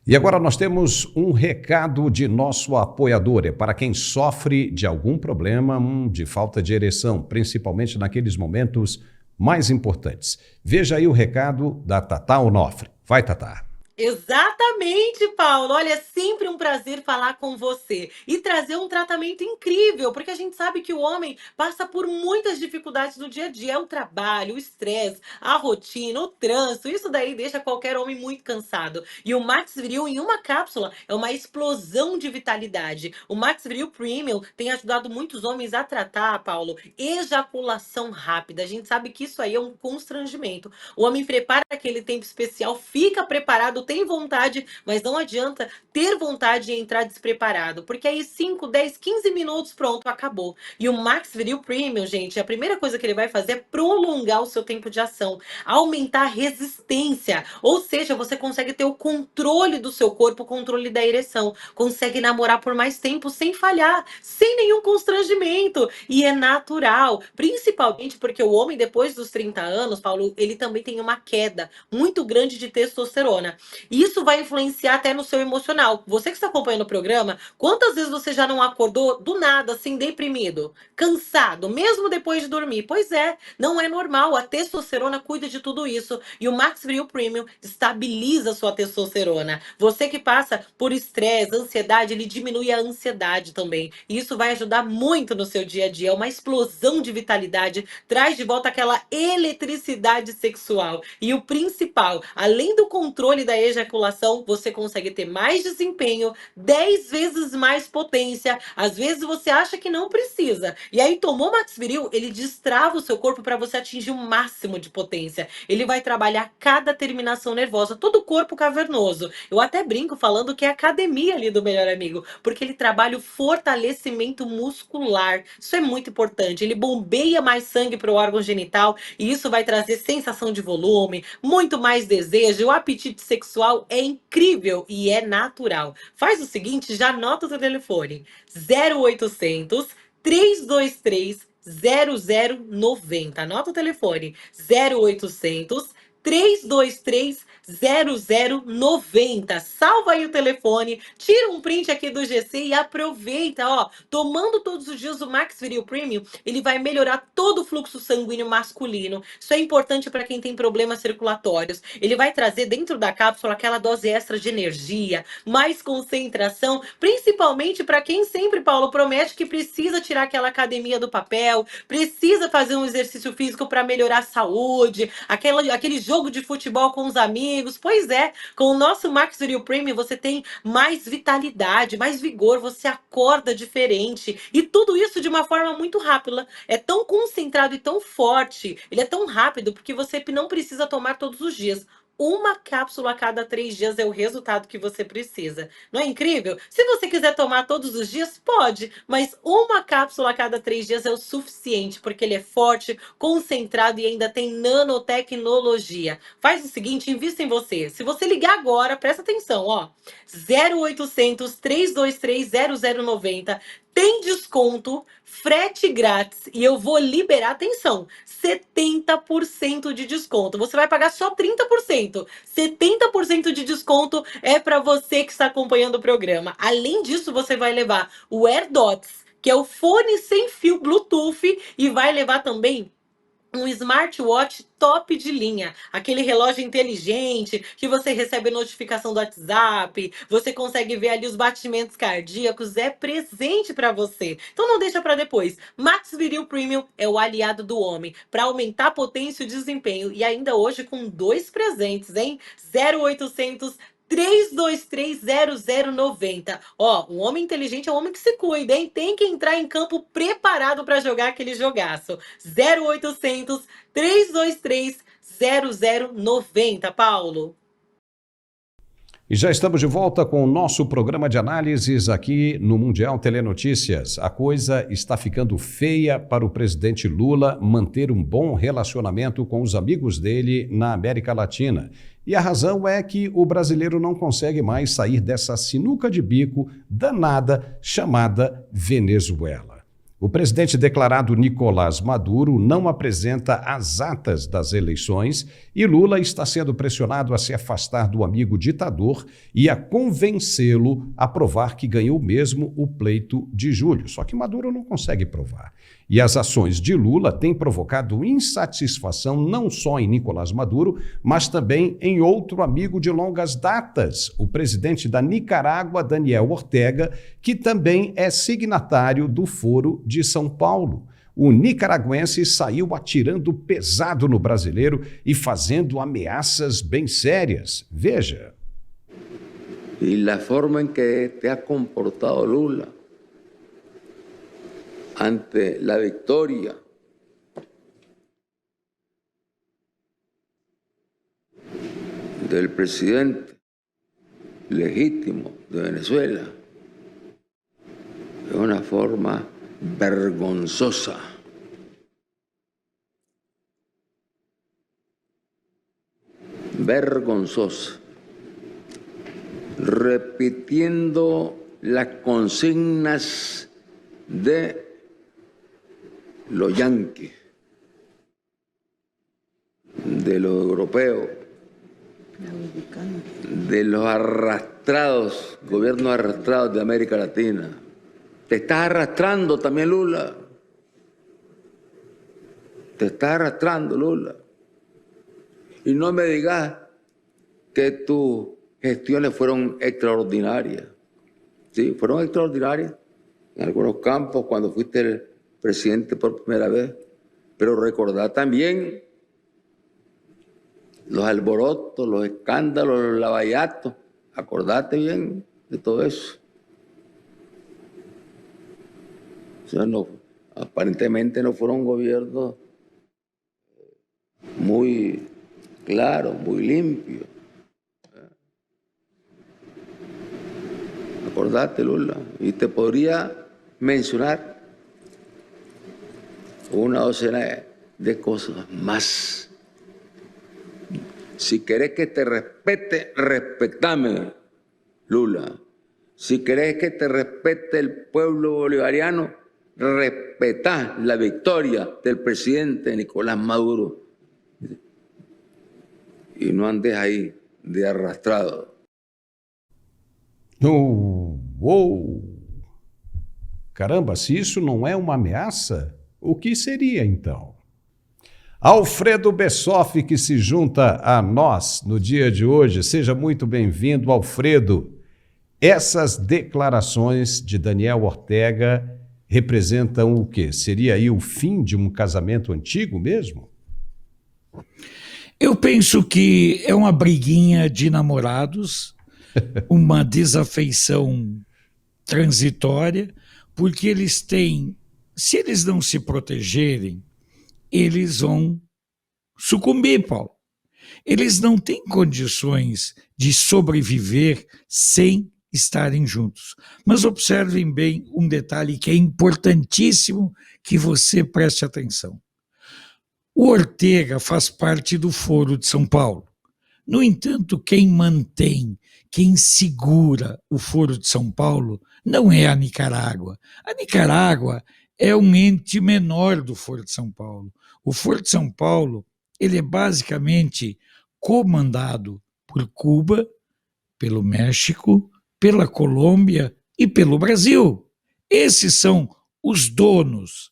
E agora nós temos um recado de nosso apoiador. É para quem sofre de algum problema de falta de ereção, principalmente naqueles momentos mais importantes. Veja aí o recado da Tatá Onofre. Vai, Tatá. Exatamente, Paulo. Olha, é sempre um prazer falar com você e trazer um tratamento incrível, porque a gente sabe que o homem passa por muitas dificuldades no dia a dia. É o trabalho, o estresse, a rotina, o trânsito. Isso daí deixa qualquer homem muito cansado. E o Max Viril em uma cápsula é uma explosão de vitalidade. O Max Viril Premium tem ajudado muitos homens a tratar, Paulo, ejaculação rápida. A gente sabe que isso aí é um constrangimento. O homem prepara aquele tempo especial, fica preparado, tem vontade, mas não adianta ter vontade e entrar despreparado, porque aí 5, 10, 15 minutos, pronto, acabou. E o Max Viril Premium, gente, a primeira coisa que ele vai fazer é prolongar o seu tempo de ação, aumentar a resistência, ou seja, você consegue ter o controle do seu corpo, o controle da ereção, consegue namorar por mais tempo sem falhar, sem nenhum constrangimento, e é natural, principalmente porque o homem depois dos 30 anos, Paulo, ele também tem uma queda muito grande de testosterona. E isso vai influenciar até no seu emocional. Você que está acompanhando o programa, quantas vezes você já não acordou do nada, assim, deprimido, cansado, mesmo depois de dormir? Pois é, não é normal. A testosterona cuida de tudo isso. E o Max Viril Premium estabiliza a sua testosterona. Você que passa por estresse, ansiedade, ele diminui a ansiedade também. E isso vai ajudar muito no seu dia a dia. É uma explosão de vitalidade, traz de volta aquela eletricidade sexual. E o principal, além do controle da ejaculação, você consegue ter mais desempenho, 10 vezes mais potência. Às vezes você acha que não precisa. E aí tomou Max Viril, ele destrava o seu corpo para você atingir o máximo de potência. Ele vai trabalhar cada terminação nervosa, todo o corpo cavernoso. Eu até brinco falando que é a academia ali do Melhor Amigo, porque ele trabalha o fortalecimento muscular. Isso é muito importante. Ele bombeia mais sangue para o órgão genital e isso vai trazer sensação de volume, muito mais desejo. O apetite sexual é incrível e é natural. Faz o seguinte, já anota o seu telefone: 0800 323 0090. Anota o telefone: 0800 323 0090. Salva aí o telefone, tira um print aqui do GC e aproveita, ó. Tomando todos os dias o Max Viril Premium, ele vai melhorar todo o fluxo sanguíneo masculino. Isso é importante para quem tem problemas circulatórios. Ele vai trazer dentro da cápsula aquela dose extra de energia, mais concentração, principalmente para quem sempre, Paulo, promete que precisa tirar aquela academia do papel, precisa fazer um exercício físico para melhorar a saúde, aquele jogo de futebol com os amigos. Pois é, com o nosso Max Viril Premium você tem mais vitalidade, mais vigor, você acorda diferente. E tudo isso de uma forma muito rápida. É tão concentrado e tão forte, ele é tão rápido porque você não precisa tomar todos os dias. Uma cápsula a cada 3 dias é o resultado que você precisa. Não é incrível? Se você quiser tomar todos os dias, pode. Mas uma cápsula a cada 3 dias é o suficiente, porque ele é forte, concentrado e ainda tem nanotecnologia. Faz o seguinte, invista em você. Se você ligar agora, presta atenção, ó. 0800 323 0090. Tem desconto, frete grátis e eu vou liberar, atenção, 70% de desconto. Você vai pagar só 30%. 70% de desconto é para você que está acompanhando o programa. Além disso, você vai levar o AirDots, que é o fone sem fio Bluetooth, e vai levar também um smartwatch top de linha, aquele relógio inteligente que você recebe notificação do WhatsApp, você consegue ver ali os batimentos cardíacos, é presente para você. Então não deixa para depois. Max Viril Premium é o aliado do homem para aumentar a potência e o desempenho, e ainda hoje com 2 presentes, hein? 0800 3230090. Ó, o homem inteligente é o homem que se cuida, hein? Tem que entrar em campo preparado para jogar aquele jogaço. 0800 323 0090, Paulo. E já estamos de volta com o nosso programa de análises aqui no Mundial Telenotícias. A coisa está ficando feia para o presidente Lula manter um bom relacionamento com os amigos dele na América Latina. E a razão é que o brasileiro não consegue mais sair dessa sinuca de bico danada chamada Venezuela. O presidente declarado Nicolás Maduro não apresenta as atas das eleições e Lula está sendo pressionado a se afastar do amigo ditador e a convencê-lo a provar que ganhou mesmo o pleito de julho. Só que Maduro não consegue provar. E as ações de Lula têm provocado insatisfação não só em Nicolás Maduro, mas também em outro amigo de longas datas, o presidente da Nicarágua, Daniel Ortega, que também é signatário do Foro de São Paulo. O nicaragüense saiu atirando pesado no brasileiro e fazendo ameaças bem sérias. Veja. E a forma em que te ha comportado Lula ante la victoria del presidente legítimo de Venezuela es una forma vergonzosa. Vergonzosa. Repitiendo las consignas de los yanquis, de los europeos, de los arrastrados, gobiernos arrastrados de América Latina. Te estás arrastrando también, Lula. Te estás arrastrando, Lula. Y no me digas que tus gestiones fueron extraordinarias. Sí, fueron extraordinarias en algunos campos cuando fuiste el presidente por primera vez, pero recordad también los alborotos, los escándalos, los lavallatos. Acordate bien de todo eso. O sea, no, aparentemente no fueron gobiernos muy claros, muy limpios. Acordate, Lula, y te podría mencionar una docena de cosas más. Si querés que te respete, respetame, Lula. Si querés que te respete el pueblo bolivariano, respetá la victoria del presidente Nicolás Maduro. Y no andes ahí de arrastrado. Caramba, se isso não é uma ameaça, o que seria então? Alfredo Bessoff, que se junta a nós no dia de hoje. Seja muito bem-vindo, Alfredo. Essas declarações de Daniel Ortega representam o quê? Seria aí o fim de um casamento antigo mesmo? Eu penso que é uma briguinha de namorados, uma desafeição transitória, porque eles têm, se eles não se protegerem, eles vão sucumbir, Paulo. Eles não têm condições de sobreviver sem estarem juntos. Mas observem bem um detalhe que é importantíssimo que você preste atenção. O Ortega faz parte do Foro de São Paulo. No entanto, quem mantém, quem segura o Foro de São Paulo não é a Nicarágua. A Nicarágua é um ente menor do Foro de São Paulo. O Foro de São Paulo, ele é basicamente comandado por Cuba, pelo México, pela Colômbia e pelo Brasil. Esses são os donos.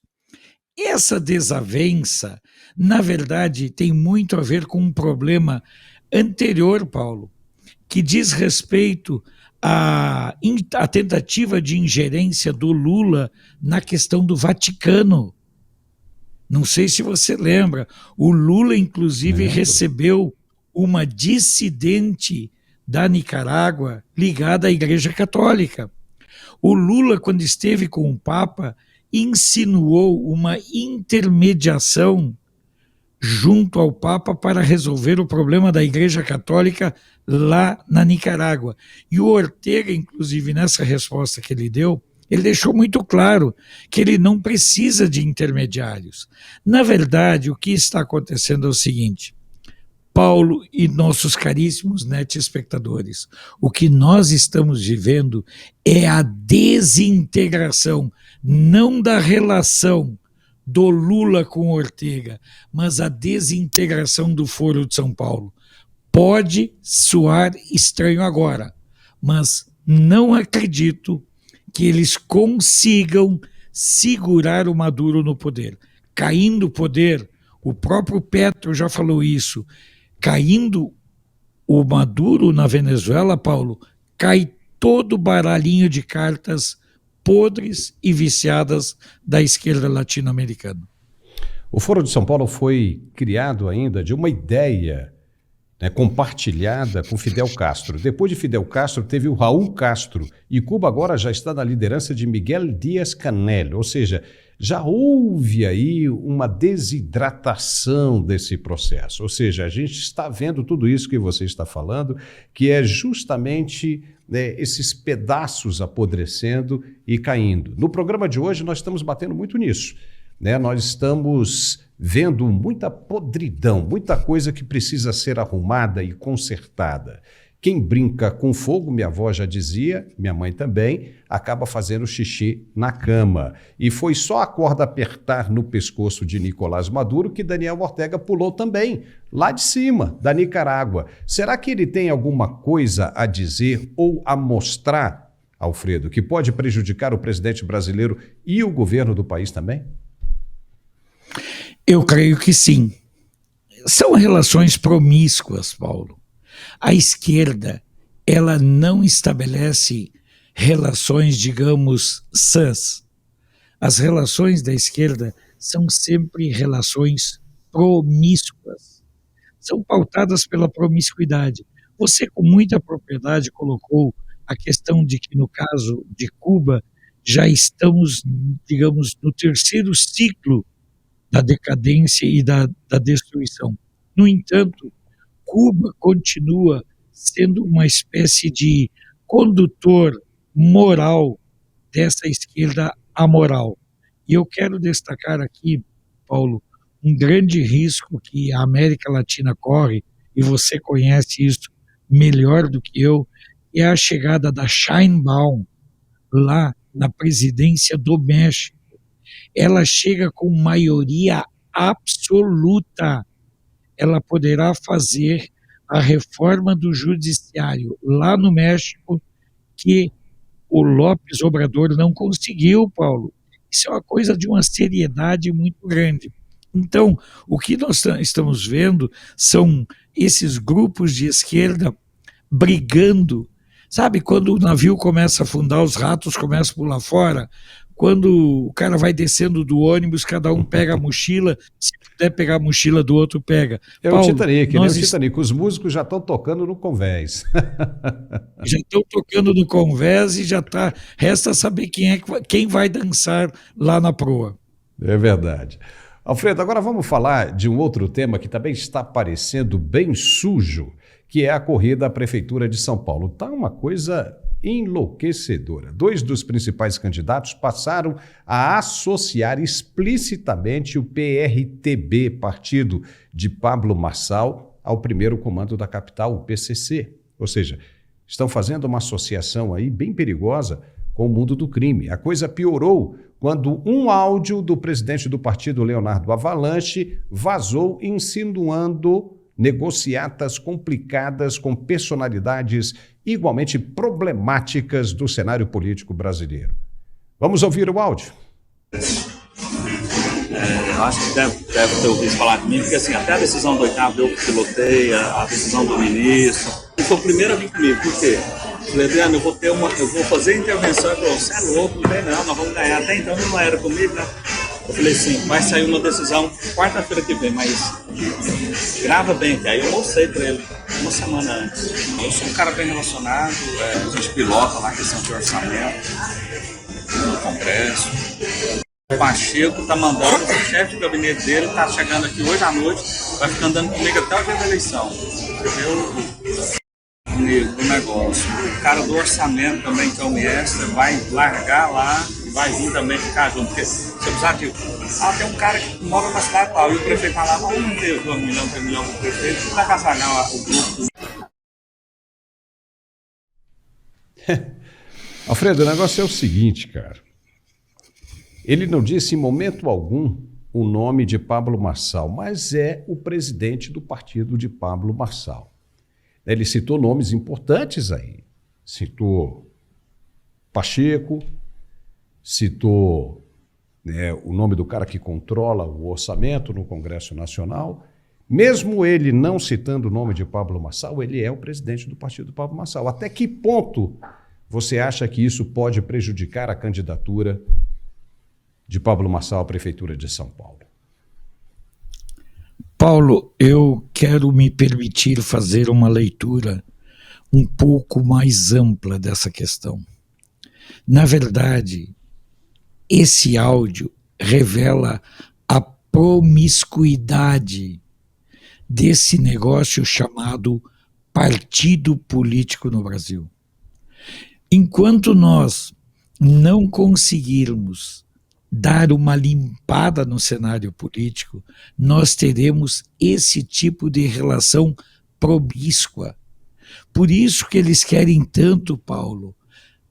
Essa desavença, na verdade, tem muito a ver com um problema anterior, Paulo, que diz respeito à tentativa de ingerência do Lula na questão do Vaticano. Não sei se você lembra, o Lula, inclusive, recebeu uma dissidente da Nicarágua ligada à Igreja Católica. O Lula, quando esteve com o Papa, insinuou uma intermediação junto ao Papa para resolver o problema da Igreja Católica lá na Nicarágua. E o Ortega, inclusive, nessa resposta que ele deu, ele deixou muito claro que ele não precisa de intermediários. Na verdade, o que está acontecendo é o seguinte, Paulo e nossos caríssimos netespectadores, o que nós estamos vivendo é a desintegração, não da relação do Lula com o Ortega, mas a desintegração do Foro de São Paulo. Pode soar estranho agora, mas não acredito que eles consigam segurar o Maduro no poder. Caindo o poder, o próprio Petro já falou isso, caindo o Maduro na Venezuela, Paulo, cai todo o baralhinho de cartas podres e viciadas da esquerda latino-americana. O Foro de São Paulo foi criado ainda de uma ideia, né, compartilhada com Fidel Castro. Depois de Fidel Castro, teve o Raul Castro, e Cuba agora já está na liderança de Miguel Díaz-Canel, ou seja, já houve aí uma desidratação desse processo. Ou seja, a gente está vendo tudo isso que você está falando, que é justamente, né, esses pedaços apodrecendo e caindo. No programa de hoje nós estamos batendo muito nisso, né? Nós estamos vendo muita podridão, muita coisa que precisa ser arrumada e consertada. Quem brinca com fogo, minha avó já dizia, minha mãe também, acaba fazendo xixi na cama. E foi só a corda apertar no pescoço de Nicolás Maduro que Daniel Ortega pulou também, lá de cima, da Nicarágua. Será que ele tem alguma coisa a dizer ou a mostrar, Alfredo, que pode prejudicar o presidente brasileiro e o governo do país também? Eu creio que sim. São relações promíscuas, Paulo. A esquerda, ela não estabelece relações, digamos, sãs. As relações da esquerda são sempre relações promíscuas. São pautadas pela promiscuidade. Você, com muita propriedade, colocou a questão de que, no caso de Cuba, já estamos, digamos, no terceiro ciclo da decadência e da destruição. No entanto, Cuba continua sendo uma espécie de condutor moral dessa esquerda amoral. E eu quero destacar aqui, Paulo, um grande risco que a América Latina corre, e você conhece isso melhor do que eu, é a chegada da Sheinbaum lá na presidência do México. Ela chega com maioria absoluta. Ela poderá fazer a reforma do judiciário lá no México, que o López Obrador não conseguiu, Paulo. Isso é uma coisa de uma seriedade muito grande. Então, o que nós estamos vendo são esses grupos de esquerda brigando. Sabe, quando o navio começa a afundar, os ratos começam a pular fora? Quando o cara vai descendo do ônibus, cada um pega a mochila, se puder pegar a mochila do outro, pega. É Paulo, o Titanic, né? O Titanic. Os músicos já estão tocando no convés. Já estão tocando no convés e já tá. Resta saber quem vai dançar lá na proa. É verdade. Alfredo, agora vamos falar de um outro tema que também está parecendo bem sujo, que é a corrida à Prefeitura de São Paulo. Tá uma coisa enlouquecedora. 2 dos principais candidatos passaram a associar explicitamente o PRTB, partido de Pablo Marçal, ao primeiro comando da capital, o PCC. Ou seja, estão fazendo uma associação aí bem perigosa com o mundo do crime. A coisa piorou quando um áudio do presidente do partido, Leonardo Avalanche, vazou insinuando negociatas complicadas com personalidades igualmente problemáticas do cenário político brasileiro. Vamos ouvir o áudio? Eu acho que deve ter ouvido falar de mim, porque assim, até a decisão do 8º eu pilotei, a decisão do ministro. Eu sou o primeiro a vir comigo, por quê? Falei, Adriano, eu vou fazer a intervenção. Ele falou, você é louco, não tem não, nós vamos ganhar. Até então não era comigo, né? Eu falei assim, vai sair uma decisão quarta-feira que vem, mas grava bem, que aí eu mostrei pra ele uma semana antes. Eu sou um cara bem relacionado, a gente pilota lá a questão de orçamento no Congresso. O Pacheco tá mandando, o chefe de gabinete dele tá chegando aqui hoje à noite, vai ficar andando comigo até o dia da eleição. Do negócio. O cara do orçamento também, que é o mestre, vai largar lá e vai vir também ficar junto. Porque se precisar de. Tem um cara que mora na cidade tal, e o prefeito tá lá, não tem 2 milhões, 3 milhões pro prefeito, não vai agasalhar o grupo. Alfredo, o negócio é o seguinte, cara. Ele não disse em momento algum o nome de Pablo Marçal, mas é o presidente do partido de Pablo Marçal. Ele citou nomes importantes aí. Citou Pacheco, citou o nome do cara que controla o orçamento no Congresso Nacional. Mesmo ele não citando o nome de Pablo Marçal, ele é o presidente do partido do Pablo Marçal. Até que ponto você acha que isso pode prejudicar a candidatura de Pablo Marçal à Prefeitura de São Paulo? Paulo, eu quero me permitir fazer uma leitura um pouco mais ampla dessa questão. Na verdade, esse áudio revela a promiscuidade desse negócio chamado partido político no Brasil. Enquanto nós não conseguirmos dar uma limpada no cenário político, nós teremos esse tipo de relação promíscua. Por isso que eles querem tanto, Paulo,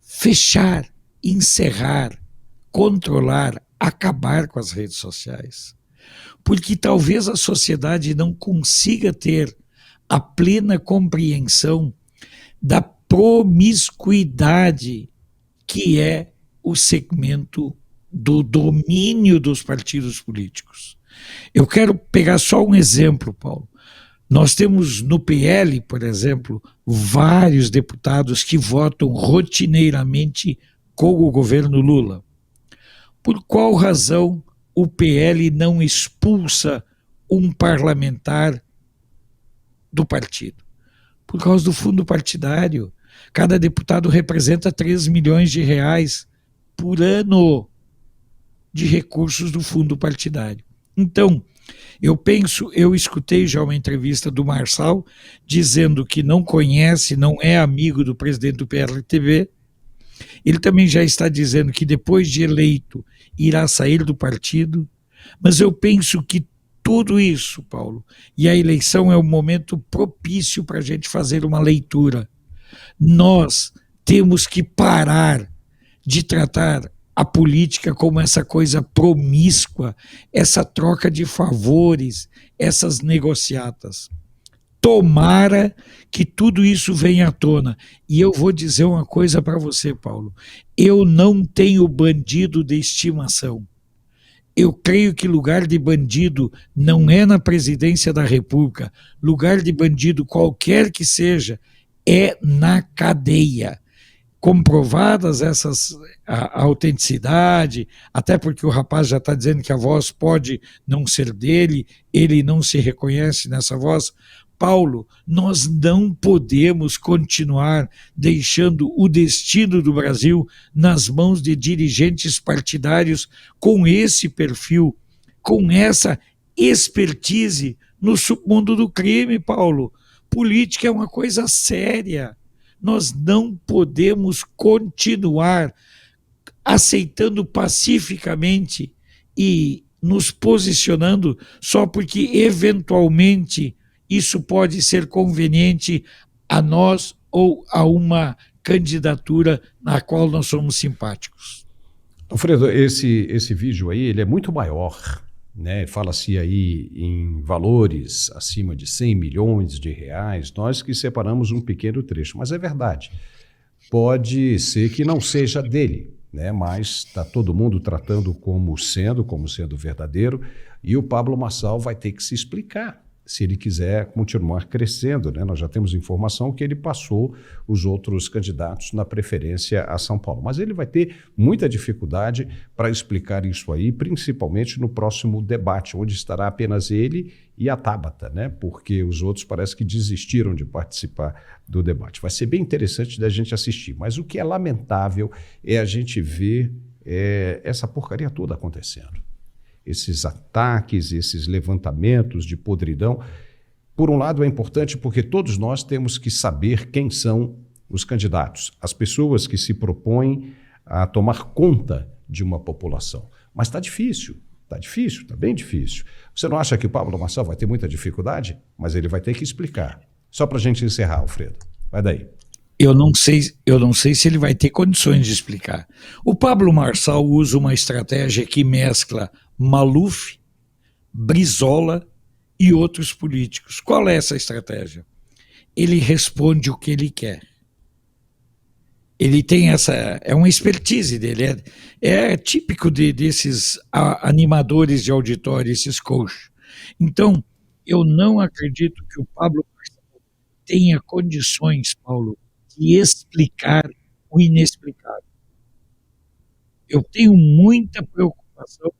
fechar, encerrar, controlar, acabar com as redes sociais. Porque talvez a sociedade não consiga ter a plena compreensão da promiscuidade que é o segmento do domínio dos partidos políticos. Eu quero pegar só um exemplo, Paulo. Nós temos no PL, por exemplo, vários deputados que votam rotineiramente com o governo Lula. Por qual razão o PL não expulsa um parlamentar do partido? Por causa do fundo partidário. Cada deputado representa 3 milhões de reais por ano de recursos do fundo partidário. Então, eu escutei já uma entrevista do Marçal dizendo que não conhece, não é amigo do presidente do PRTB. Ele também já está dizendo que depois de eleito irá sair do partido, mas eu penso que tudo isso, Paulo, e a eleição é o momento propício para a gente fazer uma leitura. Nós temos que parar de tratar a política como essa coisa promíscua, essa troca de favores, essas negociatas. Tomara que tudo isso venha à tona. E eu vou dizer uma coisa para você, Paulo. Eu não tenho bandido de estimação. Eu creio que lugar de bandido não é na presidência da República. Lugar de bandido, qualquer que seja, é na cadeia. Comprovadas a autenticidade, até porque o rapaz já está dizendo que a voz pode não ser dele, ele não se reconhece nessa voz. Paulo, nós não podemos continuar deixando o destino do Brasil nas mãos de dirigentes partidários com esse perfil, com essa expertise no submundo do crime, Paulo. Política é uma coisa séria. Nós não podemos continuar aceitando pacificamente e nos posicionando só porque eventualmente isso pode ser conveniente a nós ou a uma candidatura na qual nós somos simpáticos. Alfredo, esse vídeo aí, ele é muito maior, né? Fala-se aí em valores acima de 100 milhões de reais, nós que separamos um pequeno trecho, mas é verdade. Pode ser que não seja dele, né? Mas está todo mundo tratando como sendo verdadeiro, e o Pablo Marçal vai ter que se explicar se ele quiser continuar crescendo, né? Nós já temos informação que ele passou os outros candidatos na preferência a São Paulo, mas ele vai ter muita dificuldade para explicar isso aí, principalmente no próximo debate, onde estará apenas ele e a Tabata, né? Porque os outros parece que desistiram de participar do debate. Vai ser bem interessante da gente assistir, mas o que é lamentável é a gente ver essa porcaria toda acontecendo. Esses ataques, esses levantamentos de podridão. Por um lado é importante porque todos nós temos que saber quem são os candidatos, as pessoas que se propõem a tomar conta de uma população. Mas está difícil, está bem difícil. Você não acha que o Pablo Marçal vai ter muita dificuldade? Mas ele vai ter que explicar. Só para a gente encerrar, Alfredo. Vai daí. Eu não sei se ele vai ter condições de explicar. O Pablo Marçal usa uma estratégia que mescla Maluf, Brizola e outros políticos. Qual é essa estratégia? Ele responde o que ele quer. Ele tem é uma expertise dele, é típico desses animadores de auditório, esses coaches. Então, eu não acredito que o Pablo Marçal tenha condições, Paulo, de explicar o inexplicável. Eu tenho muita preocupação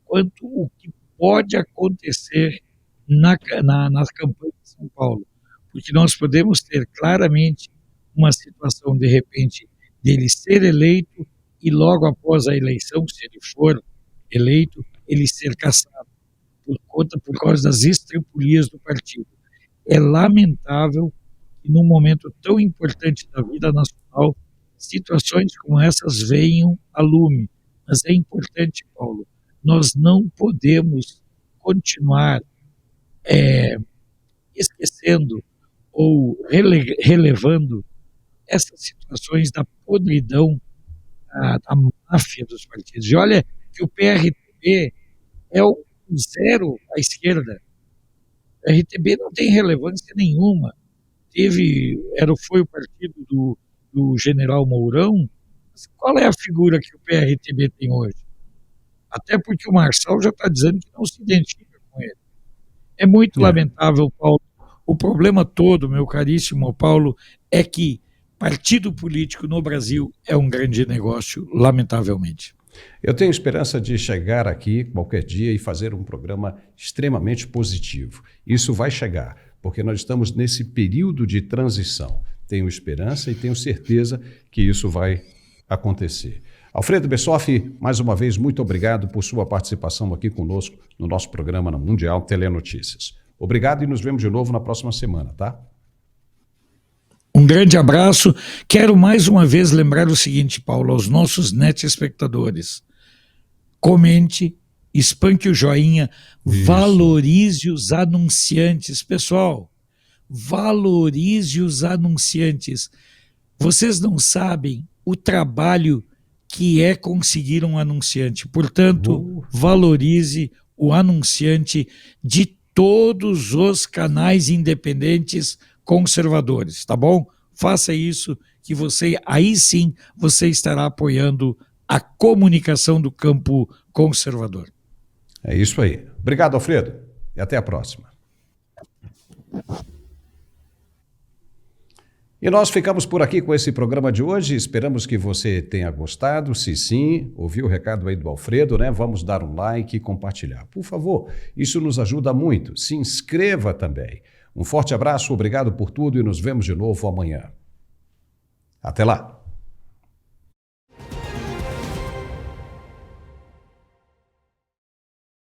quanto o que pode acontecer na campanha de São Paulo, porque nós podemos ter claramente uma situação, de repente, dele ser eleito e logo após a eleição, se ele for eleito, ele ser cassado por causa das estripulias do partido. É lamentável que num momento tão importante da vida nacional, situações como essas venham a lume. Mas é importante, Paulo, nós não podemos continuar esquecendo ou relevando essas situações da podridão, da máfia dos partidos. E olha que o PRTB é o zero à esquerda. O PRTB não tem relevância nenhuma. Foi o partido do general Mourão. Mas qual é a figura que o PRTB tem hoje? Até porque o Marçal já está dizendo que não se identifica com ele. É muito lamentável, Paulo. O problema todo, meu caríssimo Paulo, é que partido político no Brasil é um grande negócio, lamentavelmente. Eu tenho esperança de chegar aqui qualquer dia e fazer um programa extremamente positivo. Isso vai chegar, porque nós estamos nesse período de transição. Tenho esperança e tenho certeza que isso vai acontecer. Alfredo Bessoff, mais uma vez, muito obrigado por sua participação aqui conosco no nosso programa na Mundial Telenotícias. Obrigado e nos vemos de novo na próxima semana, tá? Um grande abraço. Quero mais uma vez lembrar o seguinte, Paulo, aos nossos espectadores. Comente, espanque o joinha, valorize os anunciantes. Pessoal, valorize os anunciantes. Vocês não sabem o trabalho que é conseguir um anunciante. Portanto, valorize o anunciante de todos os canais independentes conservadores, tá bom? Faça isso que aí sim você estará apoiando a comunicação do campo conservador. É isso aí. Obrigado, Alfredo, e até a próxima. E nós ficamos por aqui com esse programa de hoje. Esperamos que você tenha gostado. Se sim, ouviu o recado aí do Alfredo, né? Vamos dar um like e compartilhar. Por favor, isso nos ajuda muito. Se inscreva também. Um forte abraço, obrigado por tudo e nos vemos de novo amanhã. Até lá!